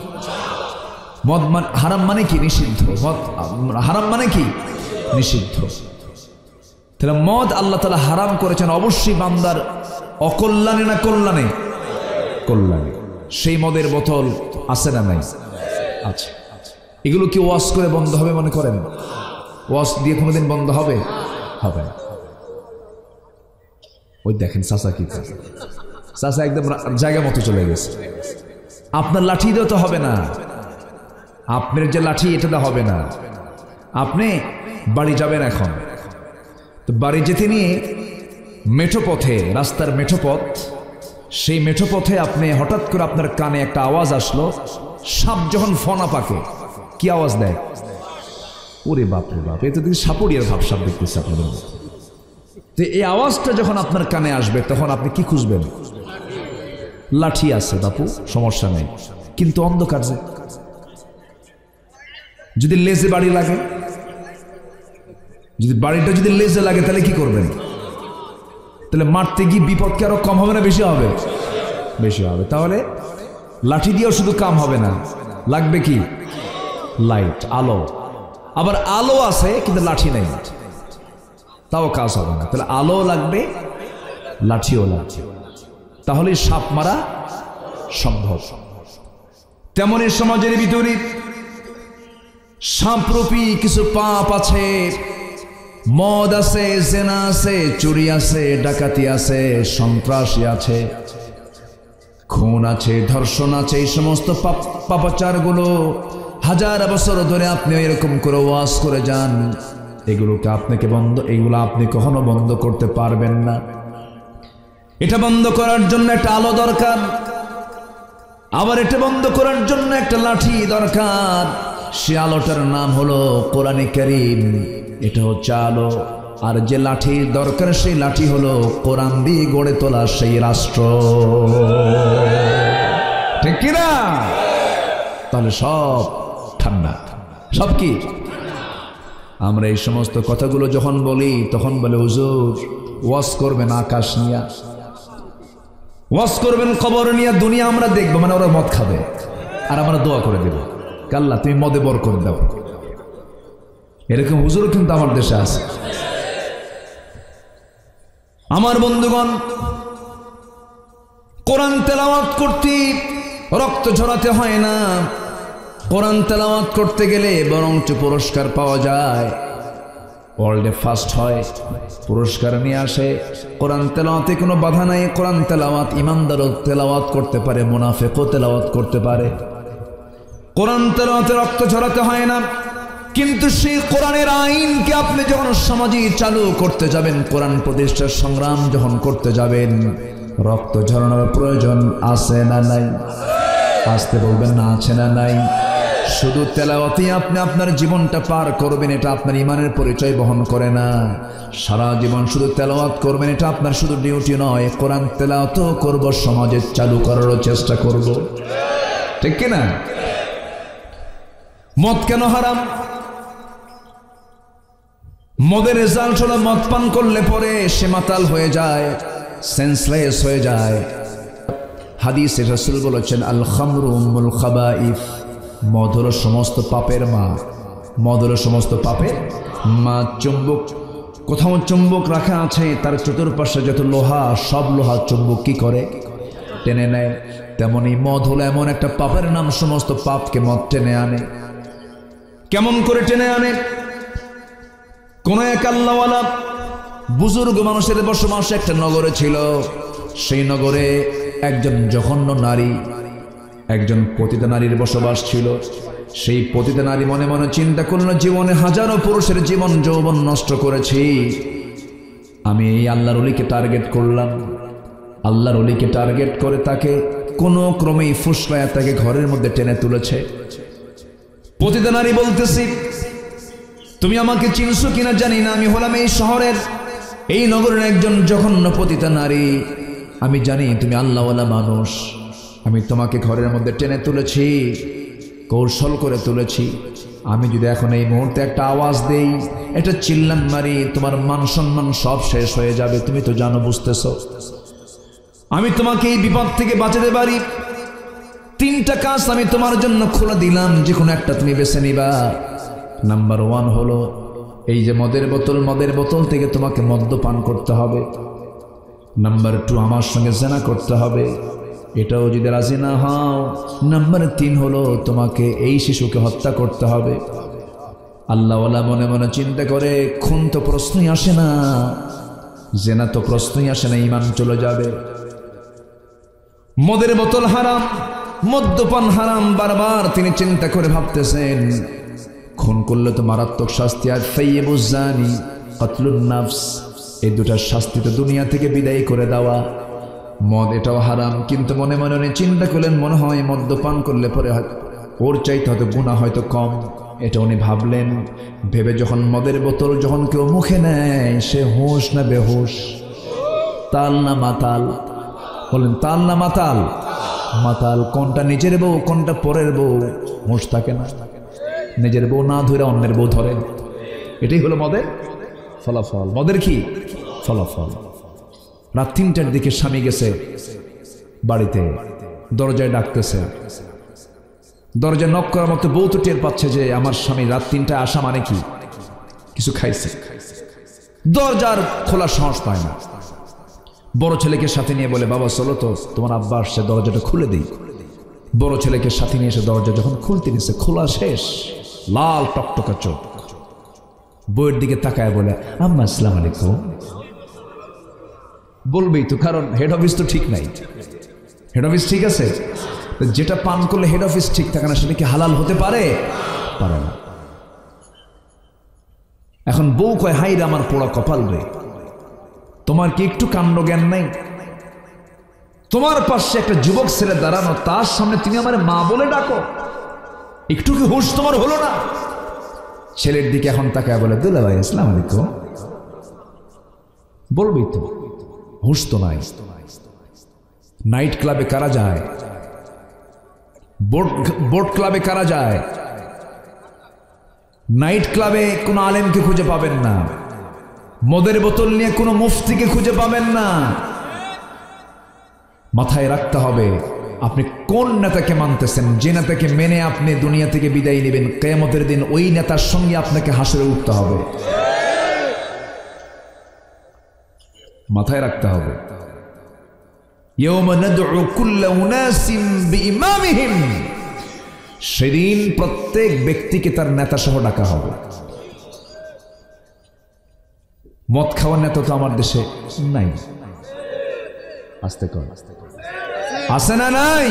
মদ হারাম মানে কি? নিষিদ্ধ। মদ হারাম মানে কি? নিষিদ্ধ। তাহলে মদ আল্লাহ তাআলা হারাম করেছেন, অবশ্যই বান্দার অকল্যাণে না কল্যাণে? কল্যাণে। সেই মদের বোতল আছে না নাই? আছে। এগুলো কি ওয়াশ করে বন্ধ হবে মনে করেন? ওয়াশ দিয়ে কোনোদিন বন্ধ হবে? হবে না। ওই দেখেন চাচা কি, চাচা একদম জায়গা মতো চলে গেছে। আপনার লাঠি দিয়েও তো হবে না, আপনার যে লাঠি এটা হবে না। আপনি বাড়ি যাবেন এখন, তো বাড়ি যেতে নিয়ে মেঠো পথে, রাস্তার মেঠো পথ, সেই মেঠো পথে আপনি হঠাৎ করে আপনার কানে একটা আওয়াজ আসলো, সাপ যখন ফনা পাকে কি আওয়াজ দেয়? ওরে বাপ রে বাপ, এ তো দেখি সাপুরিয়ার ভাব সাপ দেখতেছে আপনাদের। তো এই আওয়াজটা যখন আপনার কানে আসবে তখন আপনি কি খুঁজবেন? লাঠি আছে বাপু, সমস্যা নেই, কিন্তু অন্ধকার যে। যদি লেজে বাড়ি লাগে, যদি বাড়িটা যদি লেজে লাগে তাহলে কি করবেন? তাহলে মারতে গিয়ে বিপদ কি আরো কম হবে না বেশি হবে? বেশি হবে। তাহলে লাঠি দিয়েও শুধু কাম হবে না, লাগবে কি? লাইট, আলো। আবার আলো আছে কিন্তু লাঠি নেই, তাও কাজ হবে না। তাহলে আলো লাগবে, লাঠিও লাগবে, তাহলে সাপ মারা সম্ভব। তেমনি সমাজের ভিতরে সাপরূপী কিছু পাপ আছে। মদ আছে, জেনা আছে, চুরি আছে, ডাকাতি আছে, সন্ত্রাসী আছে, খুন আছে, ধর্ষণ আছে। এই সমস্ত পাপাচারগুলো হাজার বছর ধরে আপনি এরকম করে ওয়াজ করে যান, এগুলোকে আপনাকে এগুলো আপনি কখনো বন্ধ করতে পারবেন না। এটা বন্ধ করার জন্য একটা আলো দরকার, আবার এটা বন্ধ করার জন্য একটা লাঠি দরকার। সে আলোটার নাম হলো কোরআনে কারীম, এটা হচ্ছে আলো। আর যে লাঠির দরকার সেই লাঠি হলো কোরআন দিয়ে গড়ে তোলা সেই রাষ্ট্র, ঠিক কিনা? তাহলে সব ঠান্ডা, সব কি? আমরা এই সমস্ত কথাগুলো যখন বলি তখন বলে হুজুর ওয়াজ করবেন আকাশ নিয়া, ওয়াজ করবেন কবর নিয়া, দুনিয়া আমরা দেখবো, মানে ওরা মদ খাবে আর আমরা দোয়া করে দেব, আল্লাহ তুমি মদে বরকত দাও। এরকম হুজুরও কিন্তু আমার দেশে আছে। আমার বন্ধুগণ, কোরআন তেলাওয়াত করতে রক্ত ঝরাতে হয় না, কোরআন তেলাওয়াত করতে গেলে বরঞ্চ পুরস্কার পাওয়া যায়, ওয়ার্ল্ডে ফার্স্ট হয়, পুরস্কার নিয়ে আসে। কোরআন তেলাওয়াতে কোনো বাধা নাই। কোরআন তেলাওয়াত ইমানদারও তেলাওয়াত করতে পারে, মুনাফিকও তেলাওয়াত করতে পারে। কোরআন তেলাওয়াতে রক্ত ঝরাতে হয় না, কিন্তু সেই কোরআনের আইনকে আপনি যখন সমাজে চালু করতে যাবেন, কোরআন প্রতিষ্ঠার সংগ্রাম যখন করতে যাবেন, রক্ত ঝরানোর প্রয়োজন আছে না নাই? আসতে বলবেন না, আছে না নাই? শুধু তেলাওয়াতে আপনি আপনার জীবনটা পার করবেন, এটা আপনার ইমানের পরিচয় বহন করে না। সারা জীবন শুধু তেলাওয়াত করবেন, এটা আপনার শুধু ডিউটি নয়। কোরআন তেলাওয়াতও করব, সমাজে চালু করারও চেষ্টা করব, ঠিক কিনা? মদ কেন হারাম? মদের রেজাল্ট হলো মদ পান করলে পরে সে মাতাল হয়ে যায়, সেন্সলেস হয়ে যায়। হাদিসে রাসূল বলেছেন আল খামরু উম্মুল খাবাইস, মদ হলো সমস্ত পাপের মা। মদ হলো সমস্ত পাপের মা। চুম্বক কোথাও চুম্বক রাখা আছে, তার চতুর্পাশে যত লোহা, সব লোহা চুম্বক কি করে? টেনে নেয়। তেমনি মদ হলো এমন একটা পাপের নাম, সমস্ত পাপকে মদ টেনে আনে। কেমন করে টেনে আনে? কোন এক আল্লাহওয়ালা বুজুর্গ মানুষের বসবাস একটা নগরে ছিল। সেই নগরে একজন জঘন্য নারী, একজন পতিতা নারীর বসবাস ছিল। সেই পতিতা নারী মনে মনে চিন্তা করল, জীবনে হাজারো পুরুষের জীবন যৌবন নষ্ট করেছি, আমি এই আল্লাহর ওলিকে টার্গেট করলাম। আল্লাহর ওলিকে টার্গেট করে তাকে কোনো ক্রমেই ফুসলায়া তাকে ঘরের মধ্যে টেনে তুলেছে। পতিতা নারী বলতেছি, তুমি আমাকে চিনছো কিনা জানি না, আমি হলাম এই শহরের, এই নগরের একজন জঘন্য পতিতা নারী। আমি জানি তুমি আল্লাহওয়ালা মানুষ। আমি তোমাকে ঘরের মধ্যে টেনে তুলেছি, কৌশল করে তুলেছি। আমি যদি এখন এই মুহূর্তে একটা আওয়াজ দেই, একটা চিল্লান মারি, তোমার মান সম্মান সব শেষ হয়ে যাবে। তুমি তো জানো, বুঝতেছো, আমি তোমাকে এই বিপদ থেকে বাঁচাতে পারি। 3টা কাজ আমি তোমার জন্য খুলে দিলাম, যে কোনো একটা তুমি বেছে নিবা। নাম্বার 1 হলো এই যে মদের বোতল থেকে তোমাকে মদ্যপান করতে হবে। নাম্বার 2 আমার সঙ্গে জেনা করতে হবে, এটাও যদি রাজি না হও। নাম্বার 3 হলো তোমাকে এই শিশুকে হত্যা করতে হবে। আল্লাহওয়ালা মনে মনে চিন্তা করে, খুন তো প্রশ্নই আসে না, জেনা তো প্রশ্নই আসে না, ঈমান চলে যাবে। মদের বোতল হারাম, মদ্যপান হারাম, বারবার তিনি চিন্তা করে ভাবতেছেন, খুন করলে তো মারাত্মক শাস্তি, আর সাইয়্যিবুজ জানি, কতলুন নাফস, এই দুটার শাস্তি তো দুনিয়া থেকে বিদায় করে দেওয়া। মদ এটাও হারাম, কিন্তু মনে মনে উনি চিন্তা করলেন, মনে হয় মদ্যপান করলে পরে ওর চাইতে হয়তো গুনাহ হয়তো কম, এটা উনি ভাবলেন। ভেবে যখন মদের বোতল যখন কেউ মুখে নেয়, সে হুঁশ না বেহুশ, তাল না মাতাল? বলেন তাল না মাতাল? মাতাল। কোনটা নিজের বউ, কোনটা পরের বউ, হুঁশ থাকে না। নিজের বউ না ধরে অন্যের বউ ধরে, এটাই হলো মদের ফলাফল। মদের কি ফলাফল? রাত 3টার দিকে স্বামী গেছে বাড়িতে, দরজায় ডাকতেছে, দরজায় নক করার মতো বউ তো টের পাচ্ছে যে আমার স্বামী রাত 3টায় আসা মানে কি কিছু খাইছে। দরজার খোলা সাহস পায় না। বড় ছেলেকে সাথে নিয়ে বলে, বাবা চলো তো, তোমার আব্বা আসছে, দরজাটা খুলে দিই। বড় ছেলেকে সাথে নিয়ে এসে দরজা যখন খুলতে নিচ্ছে, খোলা শেষ, লাল টকটকা চোখ। বউয়ের দিকে তাকায় বলে, আম্মা আসসালামু আলাইকুম। বলবেই তো, কারণ হেড অফিস তো ঠিক নাই। হেড অফিস ঠিক আছে, যেটা পান করলে হেড অফিস ঠিক থাকে না, সেটা কি হালাল হতে পারে? পারে না। এখন বউ কয়, হাই রে আমার পোড়া কপাল রে, তোমার কি একটু কাণ্ড জ্ঞান নাই? তোমার পাশে একটা যুবক ছেলে দাঁড়ানো, তার সামনে তুমি আমার মা বলে ডাকো, একটু কি হুঁশ তোমার হলো না? ছেলের দিকে এখন তাকায় বলে, দুলা ভাই আসসালামু আলাইকুম। বলবি তো, হুঁশ তো নাই। নাইট ক্লাবে কারা যায়? বোট ক্লাবে কারা যায়? নাইট ক্লাবে কোনো আলেমকে খুঁজে পাবেন না, মদের বোতল নিয়ে কোনো মুফতিকে খুঁজে পাবেন না। মাথায় রাখতে হবে, আপনি কোন নেতাকে মানতেছেন। যে নেতাকে মেনে আপনি দুনিয়া থেকে বিদায় নেবেন, কিয়ামতের দিন ওই নেতার সঙ্গে আপনাকে হাসরে উঠতে হবে। মাথায় রাখতে হবে, ইয়াওমা নাদউ কুল্লা উনাসিম বিইমামিহিম, সেদিন প্রত্যেক ব্যক্তিকে তার নেতা সহ ডাকা হবে। মদ খাওয়ার নেতা তো আমার দেশে নাই। আস্তে কর, আছে না? নাই।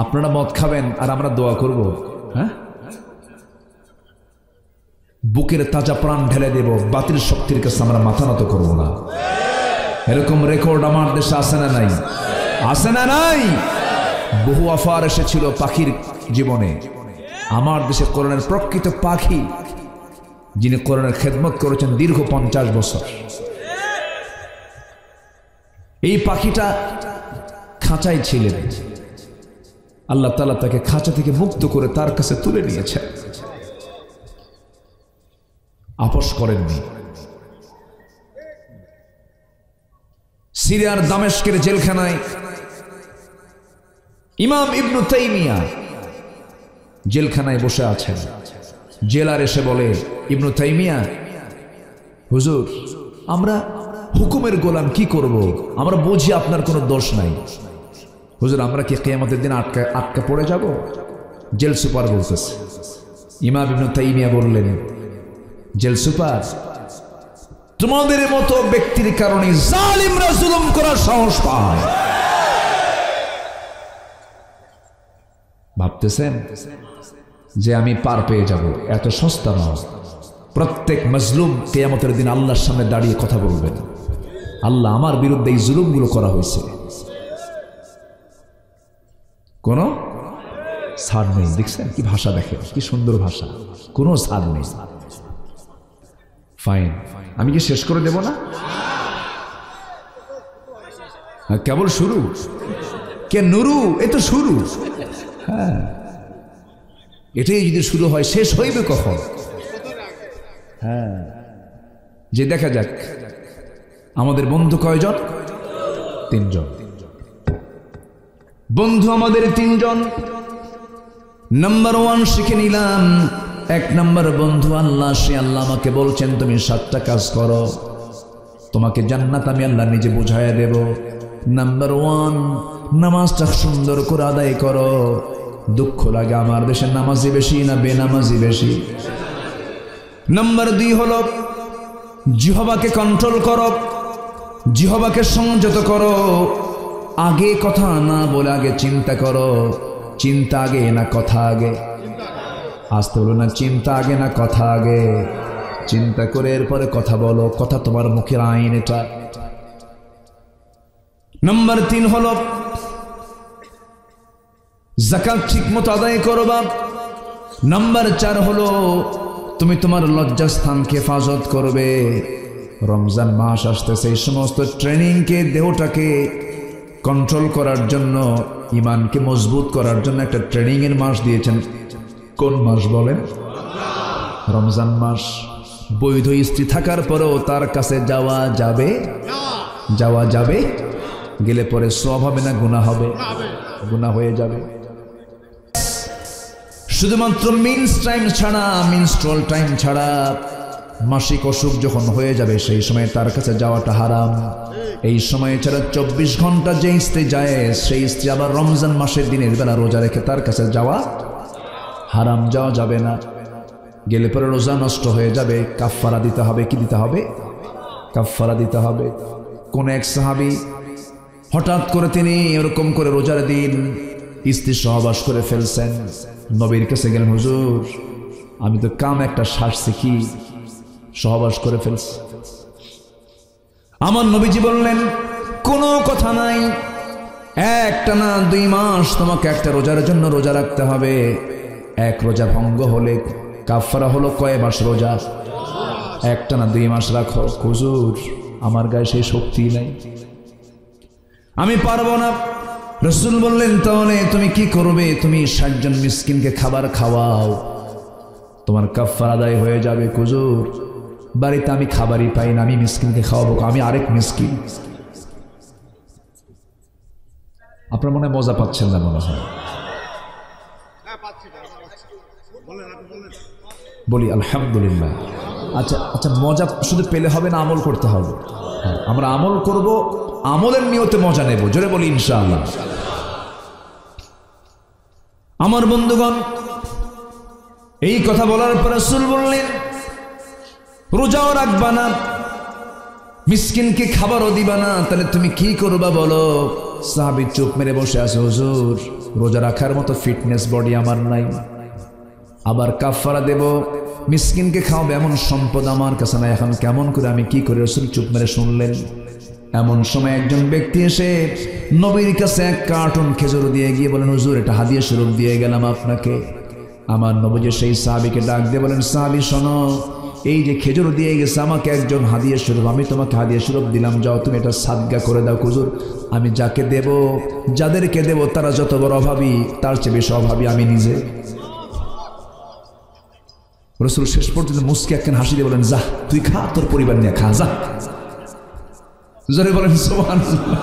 আপনারা মদ খাবেন আর আমরা দোয়া করব, হ্যাঁ? বুকের তাজা প্রাণ ঢেলে দেব, বাতিল শক্তির কাছে আমরা মাথা নত করব না। এরকম রেকর্ড আমার দেশে আছে না নাই? আছে না নাই? বহু অফার এসেছিল পাখির জীবনে। আমার দেশে কোরআনের প্রকৃত পাখি, যিনি কোরআনের খেদমত করেছেন দীর্ঘ 50 বছর, এই পাখিটা খাঁচায় ছিলেন। আল্লাহ তাআলা তাকে খাঁচা থেকে মুক্ত করে তার কাছে তুলে নিয়েছেন, আপোষ করেননি। সিরিয়ার দামেস্কের জেলখানায় ইমাম ইবনু তাইমিয়া জেলখানায় বসে আছেন। জেলার এসে বলে, ইবনু তাইমিয়া হুজুর আমরা হুকুমের গোলাম, কি করব? আমরা বুঝি আপনার কোনো দোষ নাই। হুজুর আমরা কি কিয়ামতের দিন আটকা পড়ে যাব? জেল সুপার বলতেছে। ইমাম ইবনে তাইমিয়া বললেন, জেল সুপার, তোমাদের মতো ব্যক্তির কারণে জালিমরা জুলুম করার সাহস পায়। ভাবতেছেন যে আমি পার পেয়ে যাব? এত সস্তা নয়। প্রত্যেক মজলুম কিয়ামতের দিন আল্লাহর সামনে দাঁড়িয়ে কথা বলবেন, আল্লাহ আমার বিরুদ্ধে এই জুলুমগুলো করা হয়েছে, কোন ছাড় নেই। দেখছেন কি ভাষা, দেখেন কি সুন্দর ভাষা, কোনো ছাড় নেই। ফাইন, আমি কি শেষ করে দেব না? কেবল শুরু, কে নুরু, এ তো শুরু। হ্যাঁ, এটাই যদি শুরু হয় শেষ হইবে কখন? হ্যাঁ, যে দেখা যাক আমাদের বন্ধু কয়জন? 3 জন। বন্ধু আমাদের 3 জন। নাম্বার 1 শিখে নিলাম। 1 নম্বর বন্ধু আল্লাহ। সে আল্লাহ আমাকে বলছেন তুমি 7টা কাজ করো, তোমাকে জান্নাত আমি আল্লাহ নিজে বুঝাইয়া দেব। নাম্বার 1, নামাজটা সুন্দর করে আদায় করো। দুঃখ লাগে আমার দেশে নামাজি বেশি না বেনামাজি বেশি? নাম্বার 2 হলো জিহ্বাকে কন্ট্রোল করো, জিহ্বাকে সংযত করো। আগে কথা না বলে আগে চিন্তা করো। চিন্তা আগে না কথা আগে? আসতে বলো না, চিন্তা আগে না কথা আগে? চিন্তা করে এরপরে কথা বলো, কথা তোমার মুখের আইন এটা। নাম্বার 3 হলো যাকাত ঠিক মতো আদায় করবা। নাম্বার 4 হলো তুমি তোমার লজ্জাস্থানকে হেফাজত করবে। রমজান মাস আসতেছে, এই সমস্ত ট্রেনিংকে, দেহটাকে কন্ট্রোল করার জন্য, ইমানকে মজবুত করার জন্য একটা ট্রেনিং এর মাস দিয়েছেন। কোন মাস বলেন? রমজান মাস। বৈধ স্ত্রী থাকার পরেও তার কাছে যাওয়া যাবে? যাওয়া যাবে। গেলে পরে সওয়াব হবে না গুনাহ হবে? গুনাহ হয়ে যাবে। শুধুমাত্র মিনস্ট্রল টাইম ছাড়া মাসিক অসুখ যখন হয়ে যাবে সেই সময় তার কাছে যাওয়াটা হারাম। এই সময় ছাড়া 24 ঘন্টা যে স্ত্রী যায়, সেই স্ত্রী আবার রমজান মাসের দিনের বেলা রোজা রেখে তার কাছে যাওয়া হারাম, যাওয়া যাবে না। গেলে পরে রোজা নষ্ট হয়ে যাবে, কাফফারা দিতে হবে। কি দিতে হবে? কাফফারা দিতে হবে। কোন এক সাহাবী হঠাৎ করে তিনি এরকম করে রোজার দিন স্ত্রী সহবাস করে ফেলছেন। নবীর কাছে গেলেন, হুজুর আমি তো কাম একটা শ্বাসছি, কি সহবাস করে ফেলছি। আমার নবীজি বললেন, কোনো কথা নাই, একটা না 2 মাস তোমাকে একটা রোজার জন্য রোজা রাখতে হবে। 1 রোজা ভঙ্গ হলে কাফফারা হলো কয় মাস রোজা? একটা না 2 মাস রাখো। হুজুর আমার গায়ে সেই শক্তি নাই, আমি পারবো না। রাসূল বললেন, তাহলে তুমি কি করবে? তুমি 60 জন মিসকিনকে খাবার খাওয়াও, তোমার কাফফারা আদায় হয়ে যাবে। হুজুর বাড়িতে আমি খাবারই পাই না, আমি মিসকিনকে খাওয়াবো, আমি আরেক মিসকিন। আপনার মনে মজা পাচ্ছেন না মনে হয়? বলি আলহামদুলিল্লাহ। আচ্ছা আচ্ছা, মজা শুধু পেলে হবে না, আমল করতে হবে। আমরা আমল করব, আমলের নিয়তে মজা নেব। জোরে বলি ইনশাআল্লাহ। আমার বন্ধুগণ, এই কথা বলার পর রাসূল বললেন, রোজাও রাখবা না, মিসকিনকে খাবারও দিবা না, তাহলে তুমি কি করবা বলো? সাহাবী চুপ মেরে বসে আছে। হুজুর রোজা রাখার মতো ফিটনেস বডি আমার নাই, আবার কাফফারা দেব, মিসকিনকে খাওয়াবে, এমন সম্পদ আমার কাছে নাই, এখন কেমন করে আমি কি করে? রাসূল চুপ মেরে শুনলেন। এমন সময় একজন ব্যক্তি এসে নবীর কাছে 1 কার্টন খেজুর দিয়ে গিয়ে বলেন, হুজুর এটা হাদিয়া স্বরূপ দিয়ে গেলাম আপনাকে। আমার নবীজি সেই সাহাবীকে ডাক দিয়ে বলেন, সাহাবী শোনো, এই যে খেজুর দিয়ে গেছে আমাকে একজন হাদিয়া স্বরূপ, আমি তোমাকে হাদিয়া স্বরূপ দিলাম, যাও তুমি এটা সাদগা করে দাও। হুজুর আমি যাকে দেব, যাদেরকে দেব তারা যত বড় অভাবী, তার চেয়ে বেশি অভাবী আমি নিজে। রাসূল শেষ পর্যন্ত মুস্কি একখান হাসি দিয়ে বলেন, যা তুই খা, তোর পরিবার নিয়ে খা, যা। জোরে বলেন সুবহানাল্লাহ।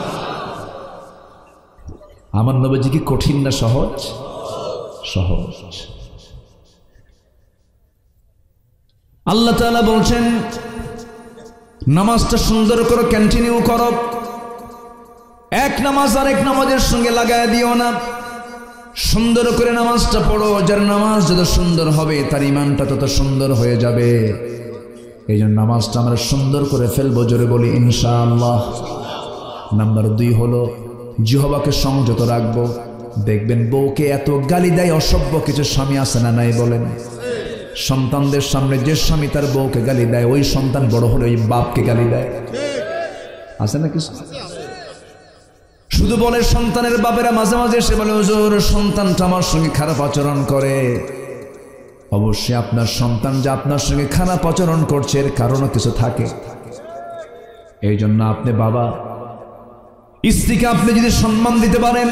আমার নবীজি কি কঠিন না সহজ? সহজ। আল্লাহ তাআলা বলছেন, নামাজটা সুন্দর করে কন্টিনিউ করো, এক নামাজ আরেক নামাজের সঙ্গে লাগায় দিও না। সুন্দর করে নামাজটা পড়ো, যার নামাজ যত সুন্দর হবে তার ইমানটা তত সুন্দর হয়ে যাবে। এই জন্য নামাজটা আমরা সুন্দর করে ফেলবো, জোরে বলি ইনশাআল্লাহ। নাম্বার 2 হলো জিহ্বাকে সংযত রাখবো। দেখবেন বউকে এত গালি দেয়, অসভ্য কিছু স্বামী আছে না নাই বলেন? সন্তানদের সামনে যে স্বামী তার বউকে গালি দেয়, ওই সন্তান বড় হলে ওই বাপকে গালি দেয়, আছে না কিছু? শুধু বলে সন্তানের বাপেরা মাঝে মাঝে এসে বলে, হুজুর সন্তানটা আমার সঙ্গে খারাপ আচরণ করে। অবশ্যই আপনার সন্তান যে আপনার সঙ্গে খারাপ আচরণ করছে এর কারণও কিছু থাকে। এই জন্য আপনি বাবা, স্ত্রীকে আপনি যদি সম্মান দিতে পারেন,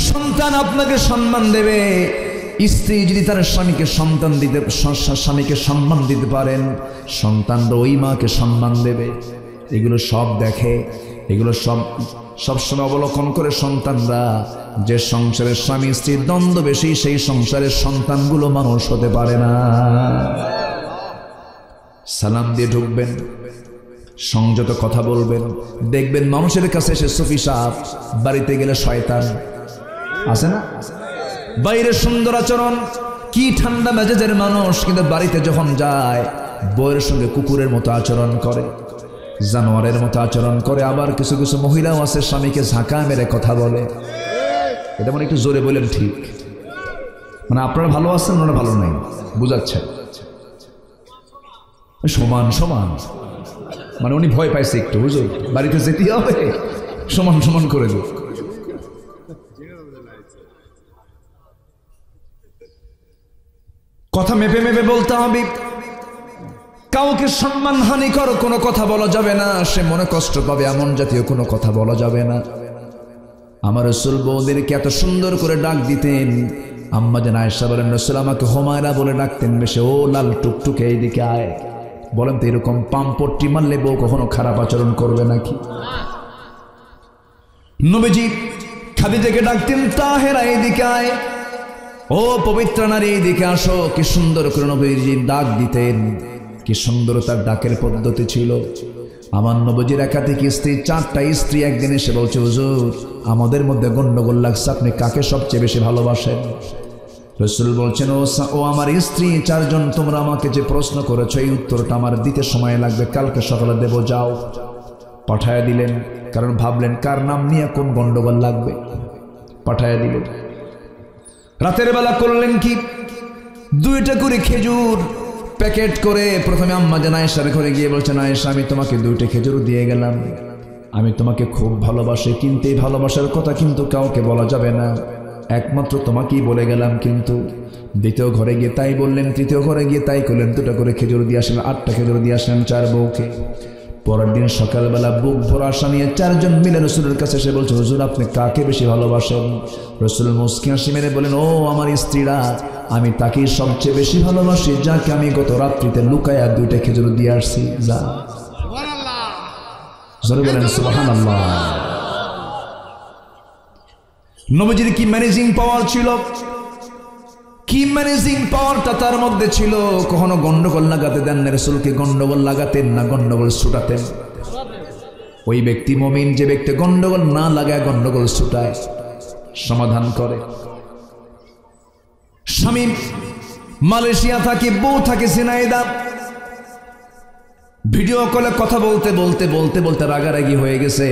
সন্তান আপনাকে সম্মান দেবে। স্ত্রী যদি তার স্বামীকে স্বামীকে সম্মান দিতে পারেন, সন্তানরা ওই মাকে সম্মান দেবে। এগুলো সব দেখে, এগুলো সবসময় অবলোকন করে সন্তানরা। যে সংসারের স্বামী স্ত্রীর দ্বন্দ্ব বেশি, সেই সংসারের সন্তানগুলো মানুষ হতে পারে না। সালাম দিয়ে ঢুকবেন, সংযত কথা বলবেন। দেখবেন মানুষের কাছে এসে সুফি সাহেব, বাড়িতে গেলে শয়তান, আছে না? বাইরে সুন্দর আচরণ, কি ঠান্ডা মেজাজের মানুষ, কিন্তু বাড়িতে যখন যায় বউয়ের সঙ্গে কুকুরের মতো আচরণ করে, জানোয়ারের মতো আচরণ করে। আবার কিছু কিছু মহিলাও আছে স্বামীকে ঝাঁকা মেরে কথা বলে। এটা মানে একটু জোরে বলেন ঠিক, মানে আপনারা ভালো আছেন, ওনারা ভালো নেই, বুঝাচ্ছে সমান সমান, মানে উনি ভয় পাইছে একটু, হুজুর বাড়িতে যেতে হবে, সমান সমান করে দিই। কথা মেপে মেপে বলতে হবে। কাউকে সম্মান হানিকর কোনো কথা বলা যাবে না, সে মনে কষ্ট পাবে এমন জাতীয় কোনো কথা বলা যাবে না। আমার রাসূল বউদেরকে এত সুন্দর করে ডাক দিতেন। আম্মা জান আয়েশা বলেন, রাসূল আমাকে হুমায়রা বলে ডাকতেন বেশি, ও লাল টুকটুকে এইদিকে আয়। বলেন তো এরকম পাম্পট্টি মারলে বউ কখনো খারাপ আচরণ করবে নাকি? নবীজি খাদিজাকে ডাকতেন, তাহেরা এইদিকে আয়, ও পবিত্র নারী এইদিকে আসো। কি সুন্দর করে নবীজি ডাক দিতেন, কি সুন্দর তার ডাকের পদ্ধতি ছিল। আমার নবীজির একাধিক স্ত্রী, 4টা স্ত্রী একদিন এসে বলছে, হুজুর আমাদের মধ্যে গন্ডগোল লাগছে, আপনি কাকে সবচেয়ে বেশি ভালোবাসেন? রাসূল বলছেন, ও আমার স্ত্রী 4 জন, তোমরা আমাকে যে প্রশ্ন করেছো এই উত্তরটা আমার দিতে সময় লাগবে, কালকে সকালে দেব, যাও। পাঠায় দিলেন, কারণ ভাবলেন কার নাম নিয়ে কোন গন্ডগোল লাগবে, পাঠায় দিলেন। রাতের বেলা করলেন কি, 2টা করে খেজুর প্যাকেট করে প্রথমে আম্মা জান আয়েশার ঘরে গিয়ে বলছেন, আয়েশা আমি তোমাকে 2টা খেজুর দিয়ে গেলাম, আমি তোমাকে খুব ভালোবাসি, কিন্তু এই ভালোবাসার কথা কিন্তু কাউকে বলা যাবে না, একমাত্র তোমাকেই বলে গেলাম। কিন্তু দ্বিতীয় ঘরে গিয়ে তাই বললেন, তৃতীয় ঘরে গিয়ে তাই করলেন। 2টা করে খেজুর দিয়ে আসলেন, 8টা খেজুর দিয়ে আসলেন 4 বউকে। পরের দিন সকালবেলা বুক ভরা আশা নিয়ে 4 জন মিলে রসুলের কাছে এসে বলছে, হুজুর আপনি কাকে বেশি ভালোবাসেন? রসুল মুস্কি হাসি মেরে বলেন, ও আমার স্ত্রীরা, আমি তাকেই সবচেয়ে বেশি ভালোবাসি যাকে আমি গত রাত্রিতে লুকায়া 2টা খেজুর দিয়ে আসছি। যা জোরে বলেন সুবহানাল্লাহ। নবীজির কি ম্যানেজিং পাওয়ার ছিল, কি ম্যানেজিং পাওয়ারটা তার মধ্যে ছিল। কখনো গন্ডগোল লাগাতে দেন না রাসূলকে, গন্ডগোল লাগাতেন না, গন্ডগোল ছুটাতেন। ওই ব্যক্তি মুমিন যে ব্যক্তি গন্ডগোল না লাগায় গন্ডগোল ছুটায়, সমাধান করে। স্বামী মালয়েশিয়া থাকে, বউ থাকে সিনাইদা। ভিডিও কলে কথা বলতে বলতে বলতে বলতে রাগারাগি হয়ে গেছে।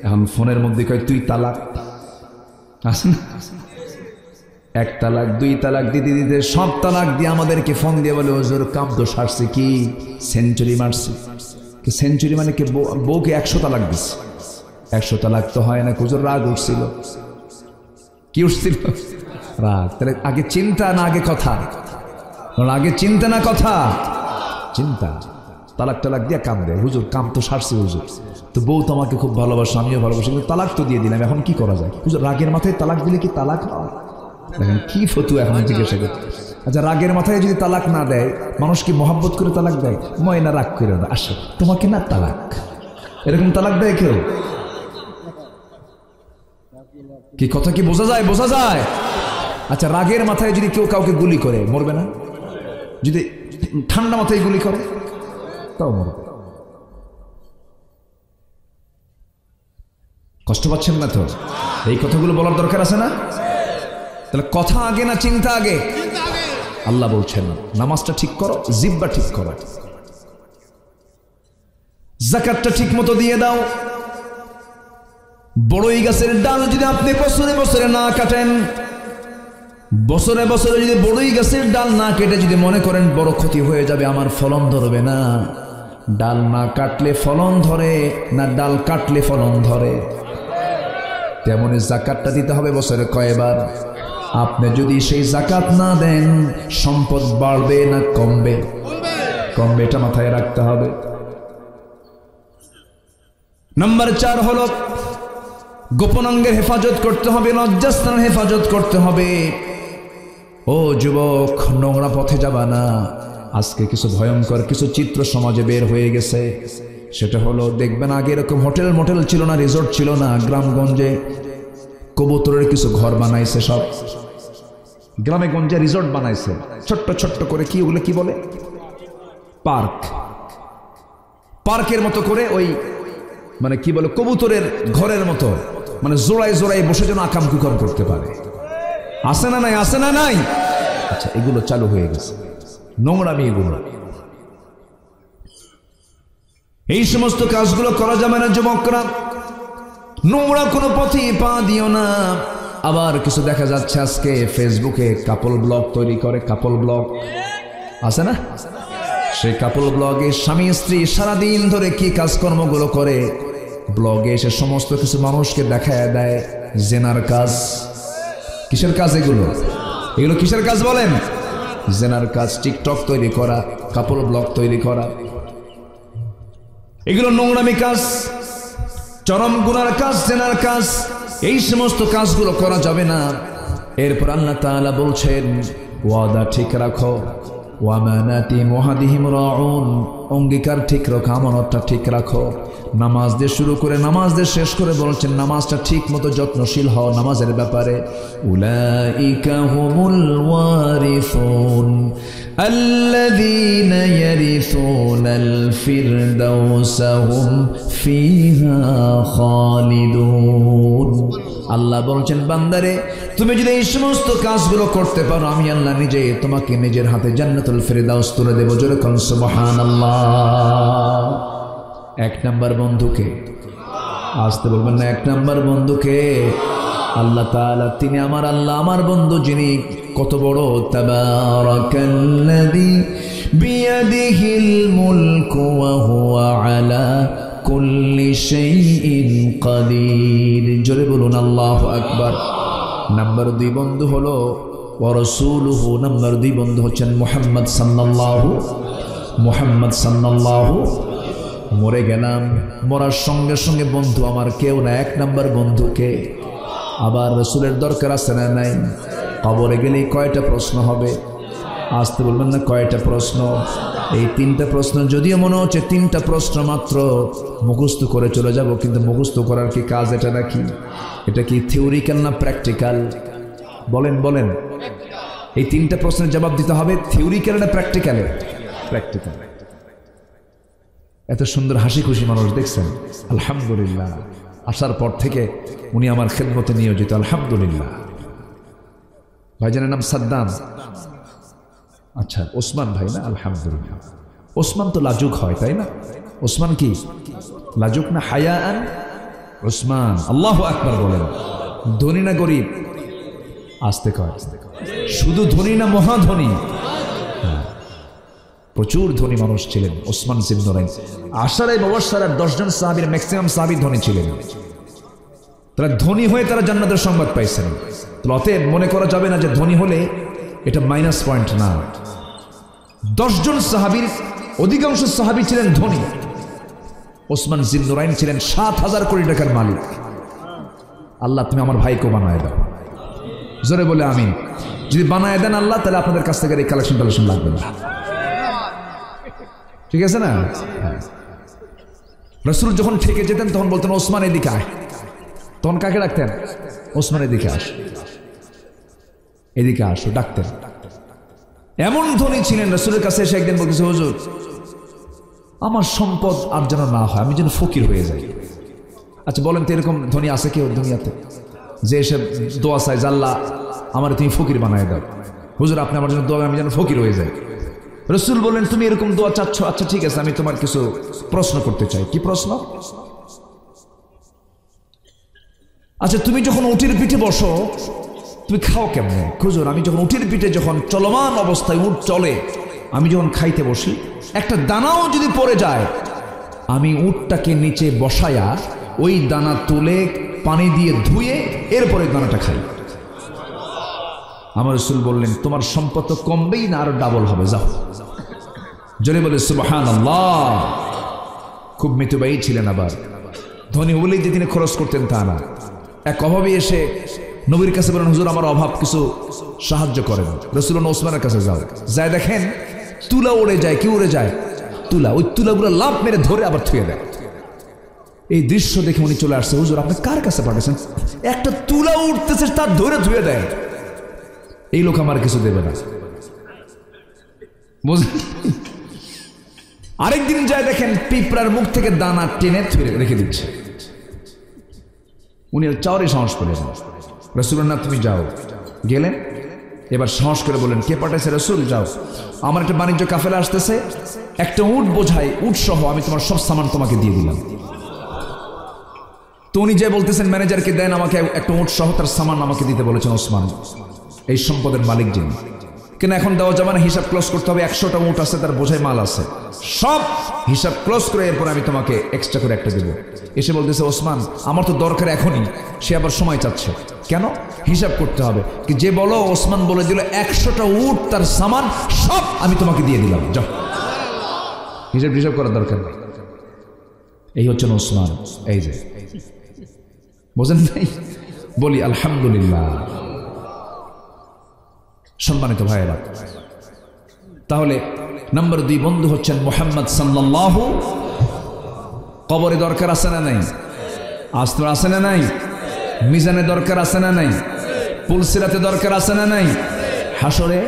এখন ফোনের মধ্যে কয়, তুই তালাক। আসেন 1 তালাক 2 তালাক দিতে দিতে সব তালাক দিয়ে আমাদেরকে ফোন দিয়ে বলে, হুজুর কাম তো সারছে, কি সেঞ্চুরি মারছি। কি সেঞ্চুরি মানে কি? বউকে 100 তালাক দিচ্ছে। 100 তালাক তো হয় না, হুজুর রাগ উঠছিল। কি উঠছিল? রাগ। তাহলে আগে চিন্তা না আগে কথা? আগে চিন্তা না কথা? চিন্তা। তালাক টালাক দিয়ে কাম দেয়, হুজুর কাম তো সারছে হুজুর, তো বউ তো আমাকে খুব ভালোবাসে, আমিও ভালোবাসি, কিন্তু তালাক তো দিয়ে দিলাম, এখন কি করা যায়? হুজুর রাগের মাথায় তালাক দিলে কি তালাক হয়? দেখেন কি ফতু এখন জিজ্ঞাসা করে। আচ্ছা রাগের মাথায় যদি তালাক না দেয়, মানুষ কি মহাব্বত করে তালাক দেয়? ময়না রাগ করে না, আসো তোমাকে না তালাক, এরকম তালাক দেয় কেউ? কি কথা কি বোঝা যায়? বোঝা যায়? আচ্ছা রাগের মাথায় যদি কেউ কাউকে গুলি করে মরবে না? যদি ঠান্ডা মাথায় গুলি করে তাও মরবে। কষ্ট পাচ্ছেন না তো? এই কথাগুলো বলার দরকার আছে না? তাহলে কথা আগে না চিন্তা আগে? আল্লাহ বলছেন নামাজটা ঠিক করো, জিহ্বা ঠিক করো, যাকাতটা ঠিক মতো দিয়ে দাও। বড়ই গাছের ডাল যদি আপনি বছরে বছরে না কাটেন, বছরে বছরে যদি বড়ই গাছের ডাল না কেটে যদি মনে করেন বড় ক্ষতি হয়ে যাবে, আমার ফলন ধরবে না, ডাল না কাটলে ফলন ধরে না ডাল কাটলে ফলন ধরে, তেমনি যাকাতটা দিতে হবে বছরে কয়বার? আপনি যদি সেই যাকাত না দেন সম্পদ বাড়বে না কমবে? কমবে, এটা মাথায় রাখতে হবে। নাম্বার 4 হলো গোপনাঙ্গের হেফাজত করতে হবে, লজ্জাস্থানের হেফাজত করতে হবে। ও যুবক, নোংরা পথে যাবা না। আজকে কিছু ভয়ঙ্কর কিছু চিত্র সমাজে বের হয়ে গেছে। সেটা হলো, দেখবেন আগে এরকম হোটেল মোটেল ছিল না, রিসোর্ট ছিল না, গ্রামগঞ্জে কবুতরের কিছু ঘর বানাইছে, সব গ্রামে গঞ্জে রিসোর্ট বানাইছে ছোট্ট ছোট্ট করে। কি ওগুলো কি বলে? পার্ক। পার্কের মতো করে ওই মানে কি বলে কবুতরের ঘরের মতো, মানে জোড়ায় জোড়ায় বসে যেন আকাম কুকাম করতে পারে। আছে না নাই? আছে না নাই? আচ্ছা, এগুলো চালু হয়ে গেছে, নোংরামি এগুলো। এই সমস্ত কাজগুলো করা যাবে না যুবকরা। নোংরা কোনো পথে পা দিও না। আবার কিছু দেখা যাচ্ছে আজকে ফেসবুকে কাপল ব্লগ তৈরি করে, কাপল ব্লগ আছে না? সেই কাপল ব্লগে স্বামী স্ত্রী সারাদিন ধরে কি কাজকর্মগুলো করে, ব্লগে এসে সমস্ত কিছু মানুষকে দেখায় দেয়। জেনার কাজ। কিসের কাজ এগুলো? এগুলো কিসের কাজ বলেন? জেনার কাজ। টিকটক তৈরি করা, কাপল ব্লগ তৈরি করা, এগুলো নোংরামি কাজ, চরম গুনার কাজ, জেনার কাজ। এই সমস্ত কাজগুলো করা যাবে না। এরপর আল্লাহ তাআলা বলছেন, ওয়াদা ঠিক রাখো, ওয়ামানাতি মুহাদিহিম রাউন, অঙ্গীকার ঠিক রাখো, আমানতটা ঠিক রাখো। নামাজ দিয়ে শুরু করে নামাজ দিয়ে শেষ করে বলছেন নামাজটা ঠিক মতো যত্নশীল হও নামাজের ব্যাপারে। উলাইকা হুমুল ওয়ারিসুন আল্লাযীনা ইয়ারিসুনাল ফিরদাউসা হুম ফিহা খালিদুন। আল্লাহ বলছেন, বান্দারে তুমি যদি এই সমস্ত কাজগুলো করতে পারো, আমি আল্লাহ নিজে তোমাকে নিজের হাতে জান্নাতুল ফিরদাউস তুলে দেব। জোরে কোন সুবহানাল্লাহ। 1 নাম্বার বন্ধুকে আসতে বলবেন না, 1 নাম্বার বন্ধুকে আল্লাহ তাআলা, তিনি আমার আল্লাহ, আমার বন্ধু, যিনি কত বড়। তাবারাকাল্লাযী বিয়াদিহিল মুলকু ওয়া হুয়া আলা কুল্লি শাইইন কাদির। জোরে বলুন আল্লাহু আকবার। নাম্বার 2 বন্ধু হলো ওয়া রাসূলুহু। নাম্বার 2 বন্ধু হচ্ছেন মুহাম্মদ সাল্লাল্লাহু। মরে গেলাম, মরার সঙ্গে সঙ্গে বন্ধু আমার কেউ না। 1 নাম্বার বন্ধুকে। আবার রাসূলের দরকার আছে না নাই? কবরে গেলে কয়টা প্রশ্ন হবে? আসতে বলবেন না, কয়টা প্রশ্ন? এই 3টা প্রশ্ন। যদিও মনে হচ্ছে 3টা প্রশ্ন মাত্র মুখস্থ করে চলে যাব, কিন্তু মুখস্থ করার কি কাজ এটা নাকি? এটা কি থিওরিক্যাল না প্র্যাকটিক্যাল? বলেন বলেন। এই 3টা প্রশ্নের জবাব দিতে হবে, থিওরিক্যাল না প্র্যাকটিক্যালে? প্র্যাকটিক্যাল। এত সুন্দর হাসি খুশি মানুষ দেখছেন, আলহামদুলিল্লাহ। আসার পর থেকে উনি আমার খেদমতে নিয়োজিত, আলহামদুলিল্লাহ। ভাইজানের নাম সাদ্দাম। আচ্ছা, ওসমান ভাই না? আলহামদুলিল্লাহ। ওসমান তো লাজুক হয়, তাই না? ওসমান কি লাজুক না? হায়াআন ওসমান। আল্লাহু আকবার বলেন। ধনী না গরিব? আস্তে কয়। শুধু ধনী না মহাধনী? প্রচুর ধনী মানুষ ছিলেন ওসমান ইবনে নুরাইন। আশারায়ে মুবাশশারার 10 জন সাহাবীর ম্যাক্সিমাম সাহাবী ধনী ছিলেন। তারা ধনী হয়ে তারা জান্নাতের সংবাদ পাইছেন। অতএব মনে করা যাবে না যে ধনী হলে এটা মাইনাস পয়েন্ট না। 10 জন সাহাবীর অধিকাংশ সাহাবী ছিলেন ধনী। ওসমান ইবনে নুরাইন ছিলেন 7,000 কোটি টাকার মালিক। আল্লাহ তুমি আমার ভাইকে বানায় দাও। জোরে বলে আমিন। যদি বানায় দেন আল্লাহ, তাহলে আপনাদের কাছ থেকে এই কালেকশন লাগবে না। ঠিক আছে না? রাসূল যখন থেকে যেতেন তখন বলতেন, ওসমান এদিকে আয়। তখন কাকে ডাকতেন? ওসমান এদিকে আস, এদিকে আসো ডাকতেন। এমন ধনী ছিলেন, রাসূলের কাছে এসে একদিন বলতেছে, হুজুর আমার সম্পদ আর যেন না হয়, আমি যেন ফকির হয়ে যাই। আচ্ছা বলেন তো এরকম ধনী আছে কেউ দুনিয়াতে যে এসে দোয়া চায় আল্লাহ আমার তুমি ফকির বানায় দাও, হুজুর আপনি আমার জন্য দোয়া, আমি যেন ফকির হয়ে যাই। রাসূল বললেন তুমি এরকম দোয়া চাচ্ছ, আচ্ছা ঠিক আছে আমি তোমার কিছু প্রশ্ন করতে চাই। কি প্রশ্ন? আচ্ছা তুমি যখন উটের পিঠে বসো তুমি খাও কেমনে? হুজুর আমি যখন উটের পিঠে যখন চলমান অবস্থায় উট চলে, আমি যখন খাইতে বসি একটা দানাও যদি পড়ে যায় আমি উটটাকে নিচে বসায়া ওই দানা তুলে পানি দিয়ে ধুয়ে এরপরে দানাটা খাই। আমার রাসূল বললেন তোমার সম্পদ তো কমবেই না, আরো ডাবল হবে, যাও। জোরে বলে সুবহানাল্লাহ। খুব মিতব্যয়ী ছিলেন, আবার ধনী হলেই যে তিনি খরচ করতেন তা না। এক অভাবী এসে নবীর কাছে বলেন হুজুর আমার অভাব, কিছু সাহায্য করেন। রাসূল ওসমানের কাছে যাও, যায় দেখেন তুলা উড়ে যায়। কি উড়ে যায়? তুলা। ওই তুলাগুলো লাফ মেরে ধরে আবার থুয়ে দেয়। এই দৃশ্য দেখে উনি চলে আসছে, হুজুর আপনি কার কাছে পাঠাচ্ছেন? একটা তুলা উঠতেছে তার ধরে ধুয়ে দেয়, এই লোক আমার কিছু দেবে না। আরেকদিন যায় দেখেন পিঁপড়ার মুখ থেকে দানা টেনে রেখে দিচ্ছে। উনি চাওয়ারই সাহস পেলেন। রাসূলের না তুমি যাও, গেলেন। এবার সাহস করে বলেন কে পাঠাইছে? রাসূল যাও, আমার একটা বাণিজ্য কাফেলা আসতেছে, একটা উট বোঝাই, উট সহ আমি তোমার সব সামান তোমাকে দিয়ে দিলাম। তো উনি যে বলতেছেন ম্যানেজারকে দেন আমাকে একটা উট সহ তার সামান আমাকে দিতে বলেছেন ওসমান, এই সম্পদের মালিক যিনি। কেন এখন দেওয়া যাবে না, হিসাব ক্লোজ করতে হবে। 100টা উট আছে, তার বোঝাই মাল আছে, সব হিসাব ক্লোজ করে এরপর আমি তোমাকে এক্সট্রা করে একটা দেবো। এসে বলতেছে ওসমান আমার তো দরকার এখনই। সে আবার সময় চাচ্ছে, কেন? হিসাব করতে হবে। কি যে বলো, ওসমান বলে দিল 100টা উট তার সামান সব আমি তোমাকে দিয়ে দিলাম, যাও। হিসাব করার দরকার নেই। এই হচ্ছেন ওসমান। এই যে বোঝেন নাই? বলি আলহামদুলিল্লাহ। সম্মানিত ভাইয়েরা, তাহলে নাম্বার 2 বন্ধু হচ্ছেন মুহাম্মদ সাল্লাল্লাহু। কবরে দরকার আছে না নাই? আসতে আছে না নাই? মিজানে দরকার আছে না নাই? পুলসিরাতে দরকার আছে না নাই? হাসরে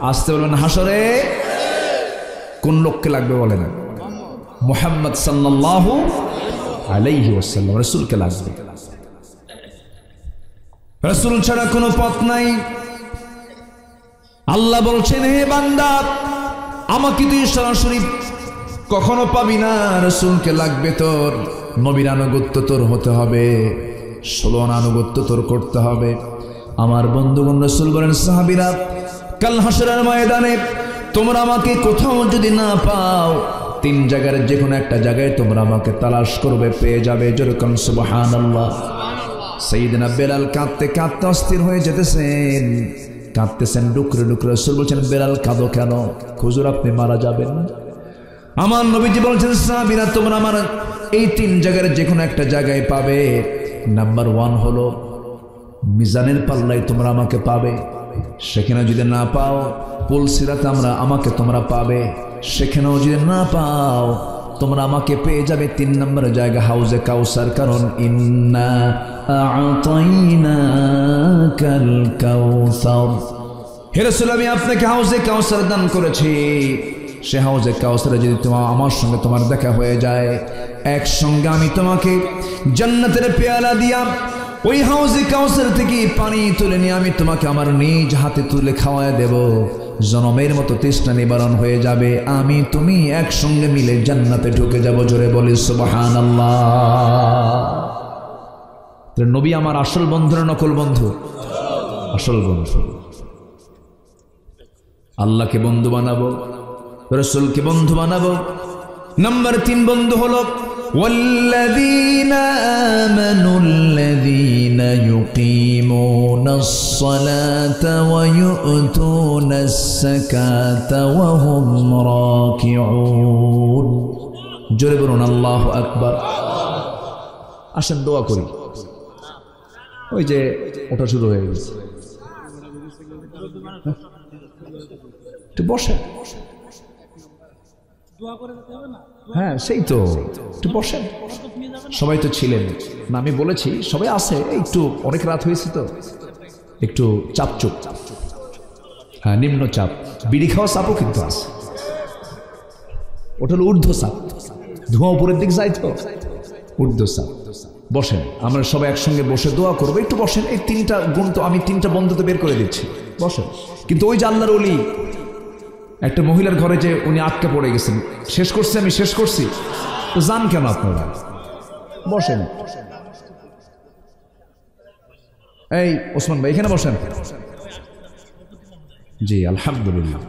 আসতে বলবেন, হাসরে কোন লোককে লাগবে বলেন? মুহাম্মদ সাল্লাল্লাহু আলাইহি ওয়াসাল্লাম, রাসূলকে লাগবে। রাসূল ছাড়া কোনো পথ নাই। আল্লাহ বলছেন হে বান্দা আমাকে তুই সরাসরি কখনো পাবি না, রাসূলকে লাগবে তোর। নবীর আনুগত্য তোর হতে হবে, 16 আনুগত্য তোর করতে হবে। আমার বন্ধুগণ, রাসূল বলেন সাহাবীরা কাল হাসরের ময়দানে তোমরা আমাকে কোথাও যদি না পাও, 3 জায়গার যে কোনো একটা জায়গায় তোমরা আমাকে তালাশ করবে, পেয়ে যাবে। যেরকম সুবহানাল্লাহ। সাইয়েদনা বেলাল কাঁদতে কাঁদতে অস্থির হয়ে যেতেছেন, কাঁদতেছেন ডুকরে ডুকরে। রাসূল বলছেন বেলাল কাঁদো কেন? হুজুর আপনি মারা যাবেন। আমার নবীজি বলছেন সাহাবীরা তোমরা আমার এই 3 জায়গার যে কোনো একটা জায়গায় পাবে। নাম্বার 1 হলো মিজানের পাল্লায় তোমরা আমাকে পাবে, সেখানে যদি না পাও পুলসিরাতে আমাকে তোমরা পাবে, সেখানেও যদি না পাও তোমরা আমাকে পেয়ে যাবে 3 নম্বর জায়গা হাউজে কাউসার। কারণ ইন্না আ'তাইনাকাল কাউসার, হে রাসূল আমি আপনাকে হাউজে কাউসার দান করেছি। সে হাউজে কাউসারে যদি আমার সঙ্গে তোমার দেখা হয়ে যায়, একসঙ্গে আমি তোমাকে জান্নাতের পেয়ালা দিয়া ওই হাউজে কাউসার থেকে পানি তুলে নিয়ে আমি তোমাকে আমার নিজ হাতে তুলে খাওয়ায় দেব। জনমের মতো তৃষ্ণা নিবারণ হয়ে যাবে, আমি তুমি একসঙ্গে মিলে জান্নাতে ঢুকে যাব। জোরে বলি সুবহানাল্লাহ। নবী আমার আসল বন্ধু না নকল বন্ধু? আসল বন্ধু। আল্লাহকে বন্ধু বানাবো, রাসূলকে বন্ধু বানাবো। নাম্বার 3 বন্ধু হলো والذين آمنوا الذين يقيمون الصلاة ويؤتون الزكاة وهم راكعون। জোরে বলুন আল্লাহু আকবার। আসেন দোয়া করি। ওই যে ওটা শুরু হয়ে গেছে, একটু বসে। হ্যাঁ সেই তো, একটু বসেন। সবাই তো ছিলেন না, আমি বলেছি সবাই আছে, একটু অনেক রাত হয়েছে তো একটু চাপচুপ। হ্যাঁ নিম্ন চাপ, বিড়ি খাওয়া চাপও কিন্তু আছে। ওটা হলো ঊর্ধ্ব চাপ, ধোঁয়া উপরের দিক যায় তো ঊর্ধ্ব চাপ। বসেন, আমরা সবাই একসঙ্গে বসে দোয়া করবো। একটু বসেন, এই তিনটা গুণ তো আমি তিনটা বন্ধুতে বের করে দিচ্ছি, বসেন। কিন্তু ওই যে আল্লাহর ওলি একটা মহিলার ঘরে যে উনি আটকে পড়ে গেছেন, শেষ করছি আমি, শেষ করছি তো যান কেন আপনারা, বসেন। এই ওসমান ভাই এখানে বসেন। জি আলহামদুলিল্লাহ।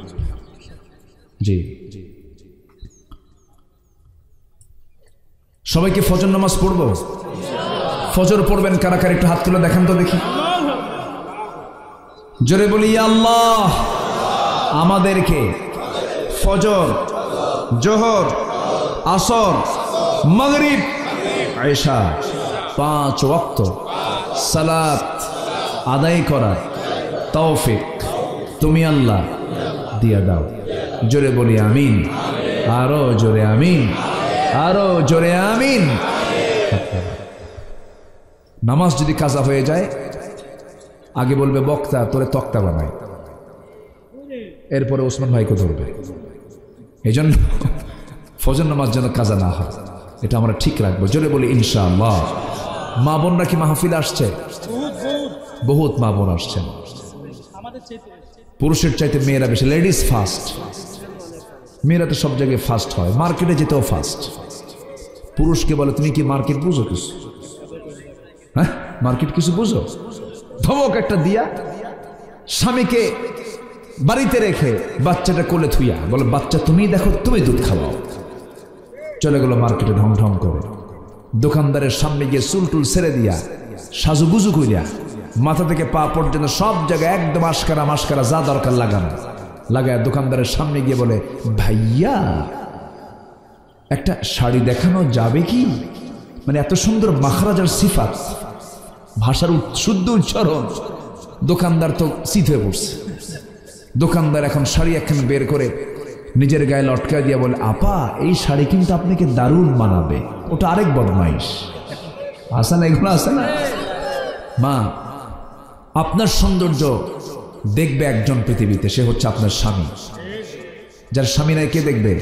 জি সবাইকে ফজর নামাজ পড়বো? ফজর পড়বেন কারা কারা একটু হাত তুলে দেখান তো দেখি, জোরে বলি আল্লাহ আমাদেরকে ফজর, জোহর, আসর, মাগরিব, ইশা 5 ওয়াক্ত সালাত আদায় করার তৌফিক তুমি আল্লাহ দিয়া দাও। জোরে বলি আমিন, আরো জোরে আমিন, আরো জোরে আমিন। নামাজ যদি কাজা হয়ে যায় আগে বলবে বক্তা তোরে তক্তা বানাই, এরপরে ওসমান ভাইকে ধরবে। এই জন্য ফজর নামাজ যেন কাজা না হয় এটা আমরা ঠিক রাখবো। জোরে বলি ইনশাআল্লাহ। মা বোনরা কি মাহফিল আসছে? বহুত মা বোন আসছেন। পুরুষের চাইতে মেয়েরা বেশি, লেডিস ফার্স্ট। মেয়েরা তো সব জায়গায় ফার্স্ট হয়, মার্কেটে যেতেও ফার্স্ট। পুরুষকে বলে তুমি কি মার্কেট বুঝো কিছু? হ্যাঁ মার্কেট কিছু বুঝো? ধমক একটা দিয়া স্বামীকে বাড়িতে রেখে বাচ্চাটা কোলে থুইয়া বলে বাচ্চা তুমি দেখো, তুমি দুধ খাওয়াও। চলে গেল মার্কেটে ঢং ঢং করে, দোকানদারের সামনে গিয়ে চুলটুল ছেড়ে দিয়া সাজুগুজু কইরা মাথা থেকে পা পর্যন্ত সব জায়গায় একদম আশকারা মাস্কারা যা দরকার লাগানো লাগায় দোকানদারের সামনে গিয়ে বলে ভাইয়া একটা শাড়ি দেখানো যাবে কি? মানে এত সুন্দর মাখরাজার সিফাত, ভাষার শুদ্ধ উচ্চারণ। দোকানদার তো চিত হয়ে পড়ছে। দোকানদার এখন শাড়ি একখান বের করে নিজের গায়ে লটকায় দিয়ে বলে আপা এই শাড়ি কিন্তু আপনাকে দারুণ মানাবে। ওটা আরেক বদমাইশ। আসে না এগুলো, আসে না? মা আপনার সৌন্দর্য দেখবে একজন পৃথিবীতে, সে হচ্ছে আপনার স্বামী। যার স্বামী নাই কে দেখবে?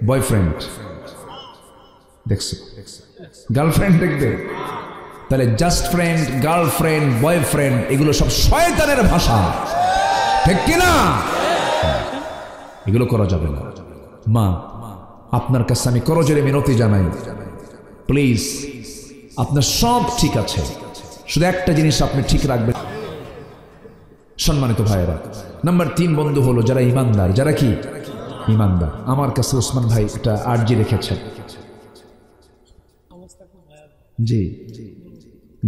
বয়ফ্রেন্ড দেখছো, গার্লফ্রেন্ড দেখবে। তাহলে জাস্ট ফ্রেন্ড, গার্লফ্রেন্ড, বয়ফ্রেন্ড এগুলো সব শয়তানের ভাষা, ঠিক কিনা? এগুলো করা যাবে না। মা আপনার কাছে আমি করজোরে মিনতি জানাই, প্লিজ আপনার সব ঠিক আছে, শুধু একটা জিনিস আপনি ঠিক রাখবেন। সম্মানিত ভাইয়েরা, নাম্বার 3 বন্ধু হলো যারা ইমানদার। যারা কি ইমানদার? আমার কাছে ওসমান ভাই একটা আরজি রেখেছেন। জি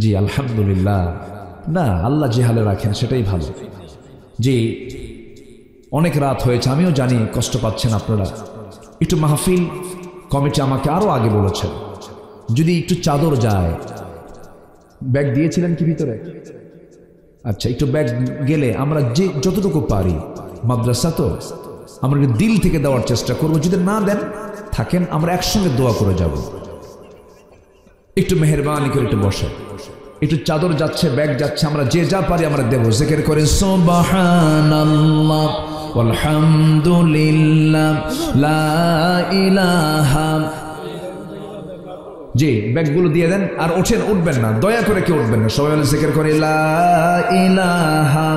জি আলহামদুলিল্লাহ। না আল্লাহ যে হালে রাখেন সেটাই ভালো। জি অনেক রাত হয়েছে, আমিও জানি কষ্ট পাচ্ছেন আপনারা। একটু মাহফিল কমিটি আমাকে আরো আগে বলেছেন যদি একটু চাদর যায়। ব্যাগ দিয়েছিলেন কি ভিতরে? আচ্ছা একটু ব্যাগ গেলে আমরা যে যতটুকু পারি, মাদ্রাসা তো আমরা দিল থেকে দেওয়ার চেষ্টা করবো। যদি না দেন থাকেন, আমরা একসঙ্গে দোয়া করে যাব। একটু মেহেরবানি করে একটু বসে, একটু চাদর যাচ্ছে, ব্যাগ যাচ্ছে, আমরা যে যা পারি আমরা দেব। জিকির করে সুবহানাল্লাহ আলহামদুলিল্লাহ লা ইলাহা। জি ব্যাগগুলো দিয়ে দেন আর ওঠেন, উঠবেন না, দয়া করে কেউ উঠবেন না। সবাই মিলে জিকির করে লা ইলাহা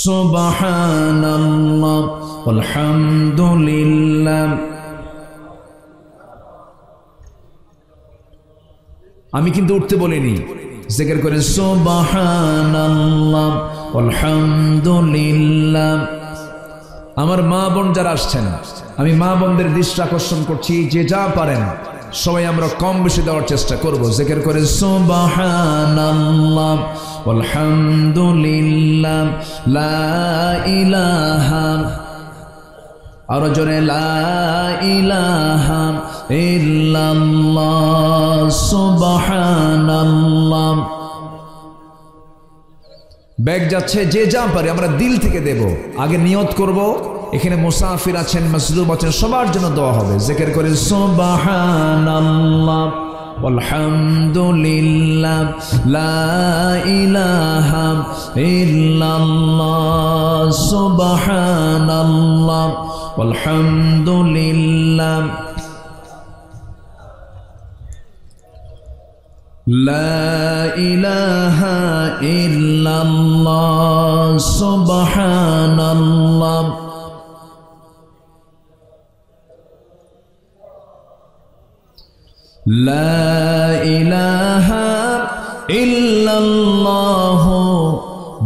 সুবহানাল্লাহ আলহামদুলিল্লাহ। আমি কিন্তু উঠতে বলিনি, জিকির করেন সুবহানাল্লাহ আলহামদুলিল্লাহ। আমার মা বোন যারা আসছেন, আমি মা বোনদের দৃষ্টি আকর্ষণ করছি, যে যা পারেন সবাই আমরা কম বেশি দেওয়ার চেষ্টা করব। জিকির করেন সুবহানাল্লাহ আলহামদুলিল্লাহ লা ইলাহা, আরো জোরে লা ইলাহা ইল্লাল্লাহ সুবহানাল্লাহ। ব্যাগ যাচ্ছে, যে যা পারে আমরা দিল থেকে দেব। আগে নিয়ত করব, এখানে মুসাফির আছেন, মাজলুম আছেন, সবার জন্য দোয়া হবে। জিকির করে সুবহানাল্লাহ আলহামদুলিল্লাহ লা ইলাহা ইল্লাল্লাহ সুবহানাল্লাহ আলহামদুলিল্লাহ। লা ইলাহা ইল্লাল্লাহ সুবহানাল্লাহ লা ইলাহা ইল্লাল্লাহ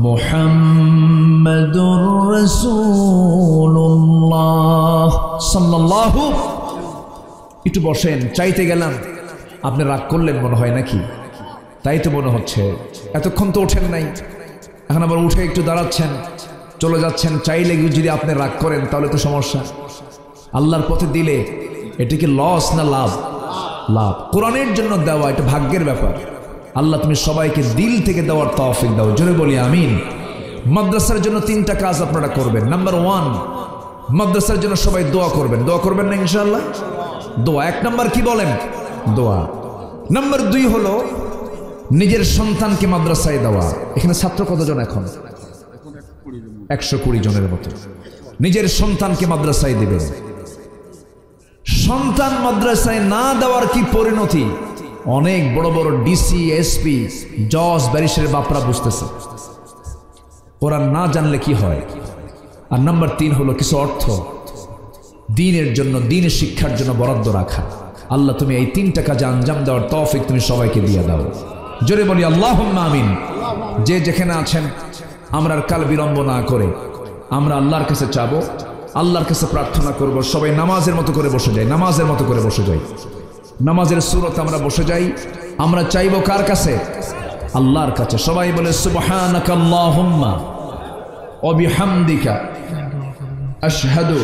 মুহাম্মাদুর রাসূলুল্লাহ সাল্লাল্লাহু। একটু বসেন, চাইতে গেলাম, আপনি রাগ করলেন মনে হয় নাকি? তাই তো মনে হচ্ছে, এতক্ষণ তো ওঠেন নাই, এখন আবার উঠে একটু দাঁড়াচ্ছেন, চলে যাচ্ছেন। চাইলে যদি আপনি রাগ করেন তাহলে তো সমস্যা। আল্লাহর পথে দিলে এটা কি লস না লাভ? লাভ। কোরআনের জন্য দেওয়া এটা ভাগ্যের ব্যাপার। আল্লাহ তুমি সবাইকে দিল থেকে দেওয়ার তৌফিক দাও, জোরে বলি আমিন। মাদ্রাসার জন্য 3টা কাজ আপনারা করবেন। নাম্বার 1, মাদ্রাসার জন্য সবাই দোয়া করবেন। দোয়া করবেন না ইনশাআল্লাহ? দোয়া 1 নাম্বার, কি বলেন? দোয়া। নাম্বার 2 হলো নিজের সন্তানকে মাদ্রাসায় দেওয়া। এখানে ছাত্র কতজন? এখন 120 জনের মতো। নিজের সন্তানকে মাদ্রাসায় দিবেন। সন্তান মাদ্রাসায় না দেওয়ার কি পরিণতি? অনেক বড় বড় ডিসি, এসপি, জজ, ব্যারিস্টারের বাপরা বুঝতেছে ওরা না জানলে কি হয়। আর নাম্বার 3 হলো কিছু অর্থ দ্বীনের জন্য, দ্বীনের শিক্ষার জন্য বরাদ্দ রাখা। আল্লাহ তুমি এই 3টা কাজে আঞ্জাম দেওয়ার তৌফিক তুমি সবাইকে দিয়ে দাও, জোরে বলি আল্লাহুম্মা আমিন। যে যেখানে আছেন আমরা আর কাল বিলম্ব না করে আমরা আল্লাহর কাছে চাবো, আল্লাহর কাছে প্রার্থনা করব। সবাই নামাজের মতো করে বসে যাই, নামাজের মতো করে বসে যাই, নামাজের সুরত আমরা বসে যাই। আমরা চাইবো কার কাছে? আল্লাহর কাছে। সবাই বলে সুবহানাকা আল্লাহুম্মা ওয়া বিহামদিকা আশহাদু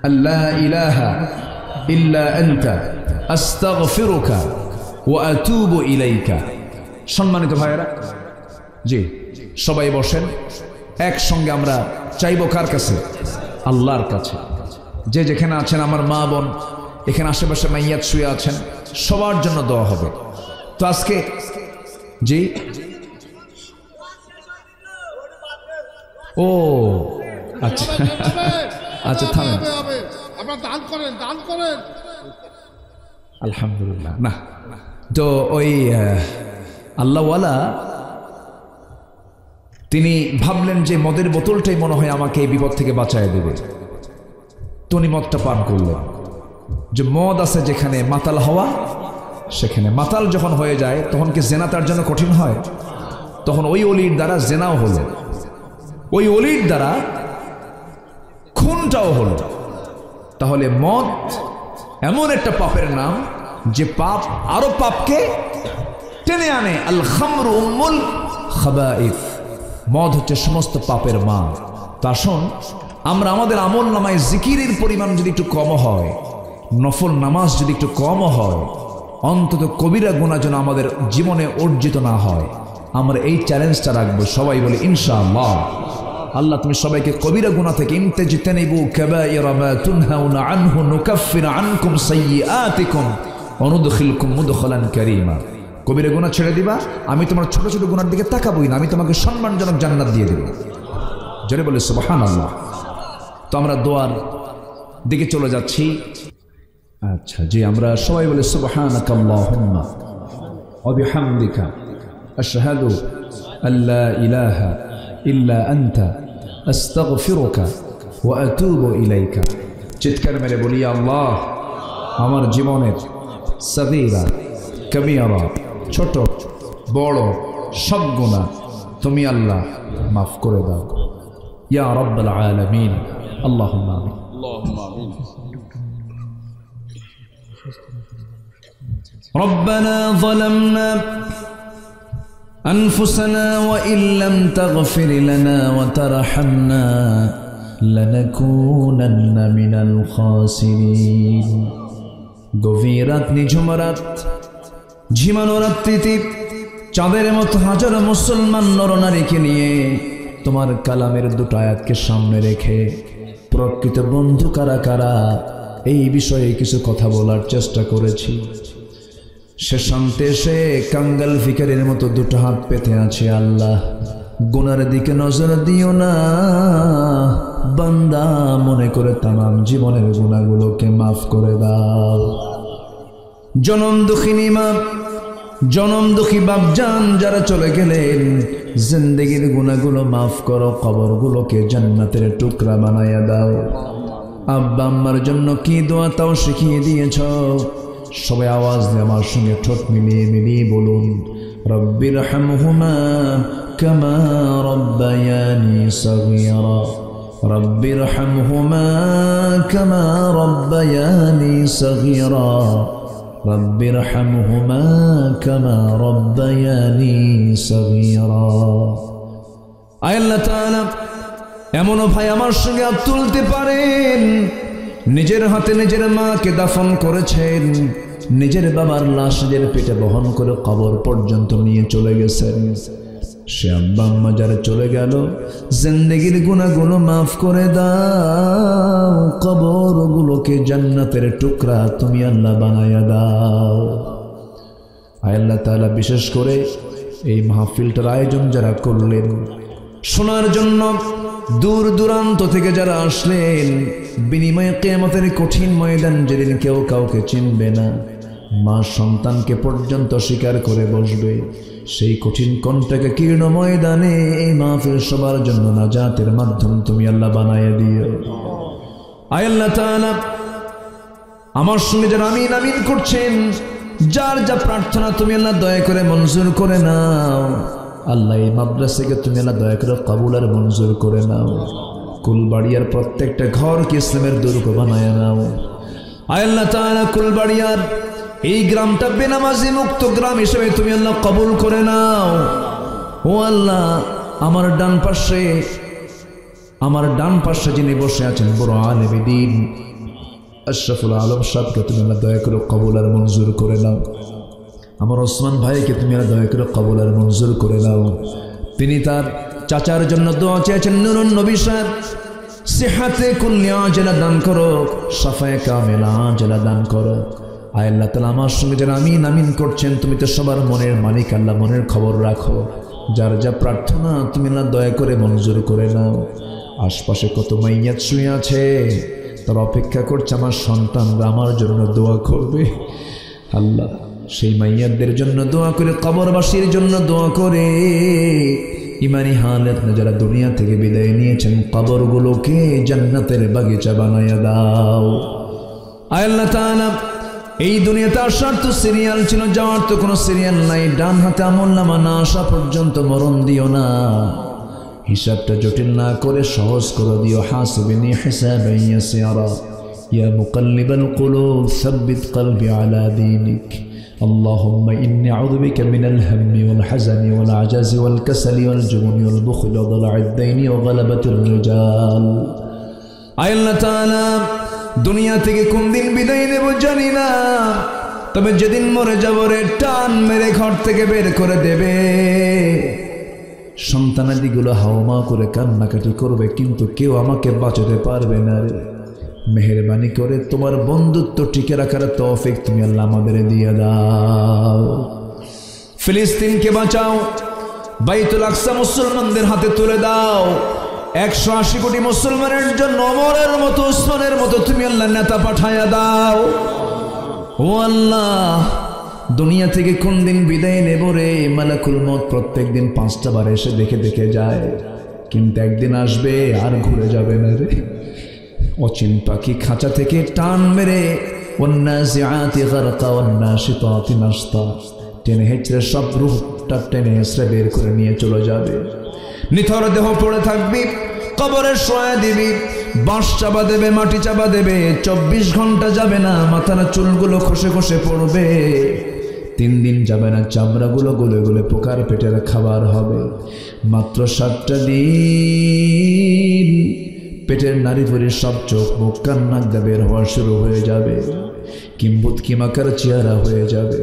আল্লা ইলাহা ইল্লা আনতা আস্তাগফিরুকা ওয়া আতুবু ইলাইকা। সম্মানিত ভাইয়েরা, জি সবাই বসেন। একসঙ্গে আমরা চাইবো কার কাছে? আল্লাহর কাছে। যে যেখানে আছেন আমার মা বোন, এখানে আশেপাশে মাইয়াত শুয়ে আছেন, সবার জন্য দোয়া হবে। তো আজকে জি ও আচ্ছা আচ্ছা থামেন, আলহামদুলিল্লাহ। না তো ওই আল্লাহওয়ালা তিনি ভাবলেন যে মদের বোতলটাই মনে হয় আমাকে এই বিপদ থেকে বাঁচায় দেবে, তো উনি মদটা পান করলেন। যে মদ আছে যেখানে মাতাল হওয়া, সেখানে মাতাল যখন হয়ে যায় তখন কি জেনা তার জন্য কঠিন হয়? তখন ওই অলির দ্বারা জেনাও হলো, ওই অলির দ্বারা খুনটাও হলো। তাহলে মদ এমন একটা পাপের নাম যে পাপ আরো পাপকে টেনে আনে। আল খামরু উম্মুল খাবাইথ, মদ হচ্ছে সমস্ত পাপের মা। তা আসুন আমরা আমাদের আমল নামায় জিকিরের পরিমাণ যদি একটু কম হয়, নফল নামাজ যদি একটু কম হয়, অন্তত কবিরা গুনাহ যেন আমাদের জীবনে অর্জিত না হয়, আমরা এই চ্যালেঞ্জটা রাখবো। সবাই বলে ইনশাআল্লাহ। আল্লাহ তুমি সবাইকে কবিরা গুনাহ থেকে ইনতাজতানিবু কাবাইরা মা তুনহাউনা আনহু নুকাফির আনকুম সাইয়্যাতিকুম ওয়া নুদখিলকুম মুদখালান কারীমা। কবিরা গুনাহ ছেড়ে দিবা, আমি তোমার ছোট ছোট গুনার দিকে তাকাবই না, আমি তোমাকে সম্মানজনক জান্নাত দিয়ে দেব। জোরে বলে সুবহানাল্লাহ। তো আমরা দোয়ার দিকে চলে যাচ্ছি। আচ্ছা জি, আমরা সবাই বলে সুবহানাকা আল্লাহুম্মা ওয়া বিহামদিকা আশহাদু আল্লা ইলাহা ইল্লা আনতা আস্তাগফিরুকা ওয়া আতুবু ইলাইকা। চিৎকার মেরে বলি আল্লাহ আমার জীবনের সগীরা কবিরা, ছোট বড় সব গুনাহ তুমি আল্লাহ মাফ করে দাও ইয়া রাব্বাল আলামিন। আল্লাহুম্মা আমিন। আল্লাহুম্মা আমিন। ربنا ظلمنا أنفسنا وإن لم تغفر لنا وترحمنا لنكونن من الخاسرين। গভীর রাত, নিঝুম রাত, ঝিমানো রাত্রিতে চাঁদের মতো হাজার মুসলমান নরনারীকে নিয়ে তোমার কালামের দুটো আয়াতকে সামনে রেখে প্রকৃত বন্ধু কারা কারা এই বিষয়ে কিছু কথা বলার চেষ্টা করেছি। সে শান্তে সে কাঙ্গাল ফিকারের মতো দুটো হাত পেতে আছে। আল্লাহ গুনার দিকে নজর দিও না, বান্দা মনে করে তামাম জীবনের গুনাহগুলোকে মাফ করে দাও। জনম দুঃখিনী মা জনম দুঃখী বাপজান যারা চলে গেলেন, জিন্দেগির গুনাহগুলো মাফ করো, কবরগুলোকে জান্নাতের টুকরা বানায়া দাও। আব্বা আম্মার জন্য কি দোয়া তাও শিখিয়ে দিয়েছ। সবাই আওয়াজ দিয়ে আমার সঙ্গে ঠোঁট মিলিয়ে মিলিয়ে বলুন, রব্বির হামহুমা কামা রব্বায়ানি সগীরা, রব্বির হামহুমা কামা রব্বায়ানি সগীরা, রব্বির হামহুমা কামা রব্বায়ানি সগীরা। আয় আল্লাহ তাআলা, এমনও ভাই আমার সঙ্গে হাত তুলতে পারেন, নিজের হাতে নিজের মাকে দাফন করেছেন, নিজের বাবার লাশ নিজের পেটে বহন করে কবর পর্যন্ত নিয়ে চলে গেছেন। সে আব্বা আম্মা যারা চলে গেল, জিন্দেগির গুনাহগুলো মাফ করে দাও, কবরগুলোকে জান্নাতের টুকরা তুমি আল্লাহ বানায়া দাও। আয় আল্লাহ তাআলা, বিশেষ করে এই মাহফিলটার আয়োজন যারা করলেন শোনার জন্য, দূর দূরান্ত থেকে যারা আসলেন, বিনিময়ে কিয়ামতের কঠিন ময়দান যেদিন কেউ কাউকে চিনবে না, মা সন্তানকে পর্যন্ত স্বীকার করে বসবে, সেই কঠিন কণ্ঠকে কীর্ণ ময়দানে এই মাহফিল সবার জন্য নাজাতের মাধ্যম তুমি আল্লাহ বানায়া দিও। আয় আল্লাহ তাআলা, আমার সঙ্গে যারা আমিন আমিন করছেন, যার যা প্রার্থনা তুমি আল্লাহ দয়া করে মঞ্জুর করে নাও। আল্লাহ এই মাদ্রাসাকে তুমি আল্লাহ দয়া করে কবুল আর মঞ্জুর করে নাও। কুলবাড়িয়ার প্রত্যেকটা ঘরকে ইসলামের দুর্গ বানায় নাও। আয় আল্লাহ তাআলা, কুলবাড়িয়ার এই গ্রামটা বেনামাজি মুক্ত গ্রাম হিসেবে তুমি আল্লাহ কবুল করে নাও। ও আল্লাহ, আমার ডান পাশে যিনি বসে আছেন বড় আলেম দ্বীন আশরাফুল আলম সাহেবকে তুমি আল্লাহ দয়া করে কবুল আর মঞ্জুর করে নাও। আমার ওসমান ভাইকে তুমি আল্লাহ দয়া করে কবুল আর মঞ্জুর করে নাও। তিনি তার চাচার জন্য দোয়া চেয়েছেন, নুরুন নবী সাহেব, সিহাতে কুল্লি আজলা দান করো, সাফায়ে কামিলা আজলা দান করো। আয় আল্লাহ তাআলা, আমার সঙ্গে যারা আমিন আমিন করছেন, তুমি তো সবার মনের মালিক আল্লাহ, মনের খবর রাখো। যার যা প্রার্থনা তুমি আল্লাহ দয়া করে মঞ্জুর করে নাও। আশপাশে কত মাইয়াত শুয়ে আছে, তার অপেক্ষা করছে আমার সন্তানরা আমার জন্য দোয়া করবে। আল্লাহ, সেই মাইয়াতদের জন্য দোয়া করে, কবরবাসীর জন্য দোয়া করে, ইমানি হালত না যারা দুনিয়া থেকে বিদায় নিয়েছেন, কবরগুলোকে জান্নাতের বাগিচা বানায়া দাও। আয় আল্লাহ তাআলা, এই দুনিয়াতে আসার তো সিরিয়াল ছিল, যাওয়ার তো কোনো সিরিয়াল নাই। ডান হাতে আমলনামা না আসা পর্যন্ত মরণ দিও না, হিসাবটা জটিল না করে সহজ করে দিও। হাসিবিনি হিসাবান ইয়াসিরা, ইয়া মুকাল্লিবাল কুলুব সাব্বিত কলবি আলা দীনিক। اللهم إني أعوذ بك من الهم والحزن والعجز والكسل والجبن والبخل وضلع الدين وغلبة الرجال। আয় আল্লাহ তাআলা, দুনিয়া থেকে কোন দিন বিদায় নেব জানি না, তবে যেদিন মরে যাব রে, টান মেরে ঘর থেকে বের করে দেবে। সন্তানাদিগুলো হাওমা করে কান্নাকাটি করবে, কিন্তু কেউ আমাকে বাঁচাতে পারবে না রে। মেহেরবানি করে তোমার বন্ধুত্ব টিকে রাখার তৌফিক তুমি আল্লাহ আমাদের দিয়ে দাও। ফিলিস্তিনকে বাঁচাও, বাইতুল আকসা মুসলমানদের হাতে তুলে দাও। 180 কোটি মুসলমানের জন্য ওমরের মতো, উসমানের মতো তুমি আল্লাহ নেতা পাঠায়া দাও। ও আল্লাহ, দুনিয়া থেকে কোন দিন বিদায় নেব রে? মালাকুল মউত প্রত্যেক দিন 5টা বার এসে দেখে দেখে যায়, কিন্তু একদিন আসবে আর ঘুরে যাবে না রে। অচিন পাখি খাঁচা থেকে টান মেরে, ওয়ান্নাজিআতি গারকা ওয়ান্নাশিতাতি নাশতা, টেনে হেঁচড়ে সব রূহটা টেনে হেঁচড়ে বের করে নিয়ে চলে যাবে। নিথর দেহ পড়ে থাকবি, কবরে শোয়া দিবি, বাঁশ চাপা দেবে, মাটি চাপা দেবে, 24 ঘন্টা যাবে না মাথার চুলগুলো খসে খসে পড়বে। 3 দিন যাবে না চামড়াগুলো গলে গলে পোকার পেটের খাবার হবে। মাত্র 7টা দিন পেটের নারী ভরে সব চোখ মুখ কান নাক দিয়ে বের হওয়া শুরু হয়ে যাবে। কিম্বুত কিমাকার চেহারা হয়ে যাবে,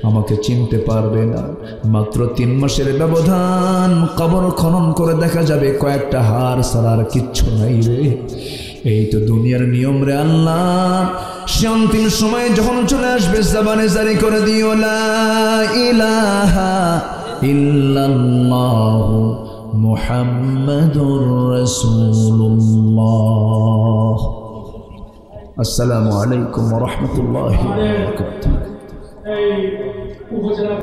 আমাকে চিনতে পারবে না। মাত্র 3 মাসের ব্যবধান, কবর খনন করে দেখা যাবে কয়েকটা হাড় ছাড়া আর কিচ্ছু নাই রে। এই তো দুনিয়ার নিয়ম রে আল্লাহ। সে অন্তিম সময় যখন চলে আসবে, জবানে জারি করে দিও লা ইলাহা ইল্লাল্লাহু মুহাম্মাদুর রাসূলুল্লাহ। আসসালামু আলাইকুম ওয়া রাহমাতুল্লাহি ওয়া বারাকাতুহু।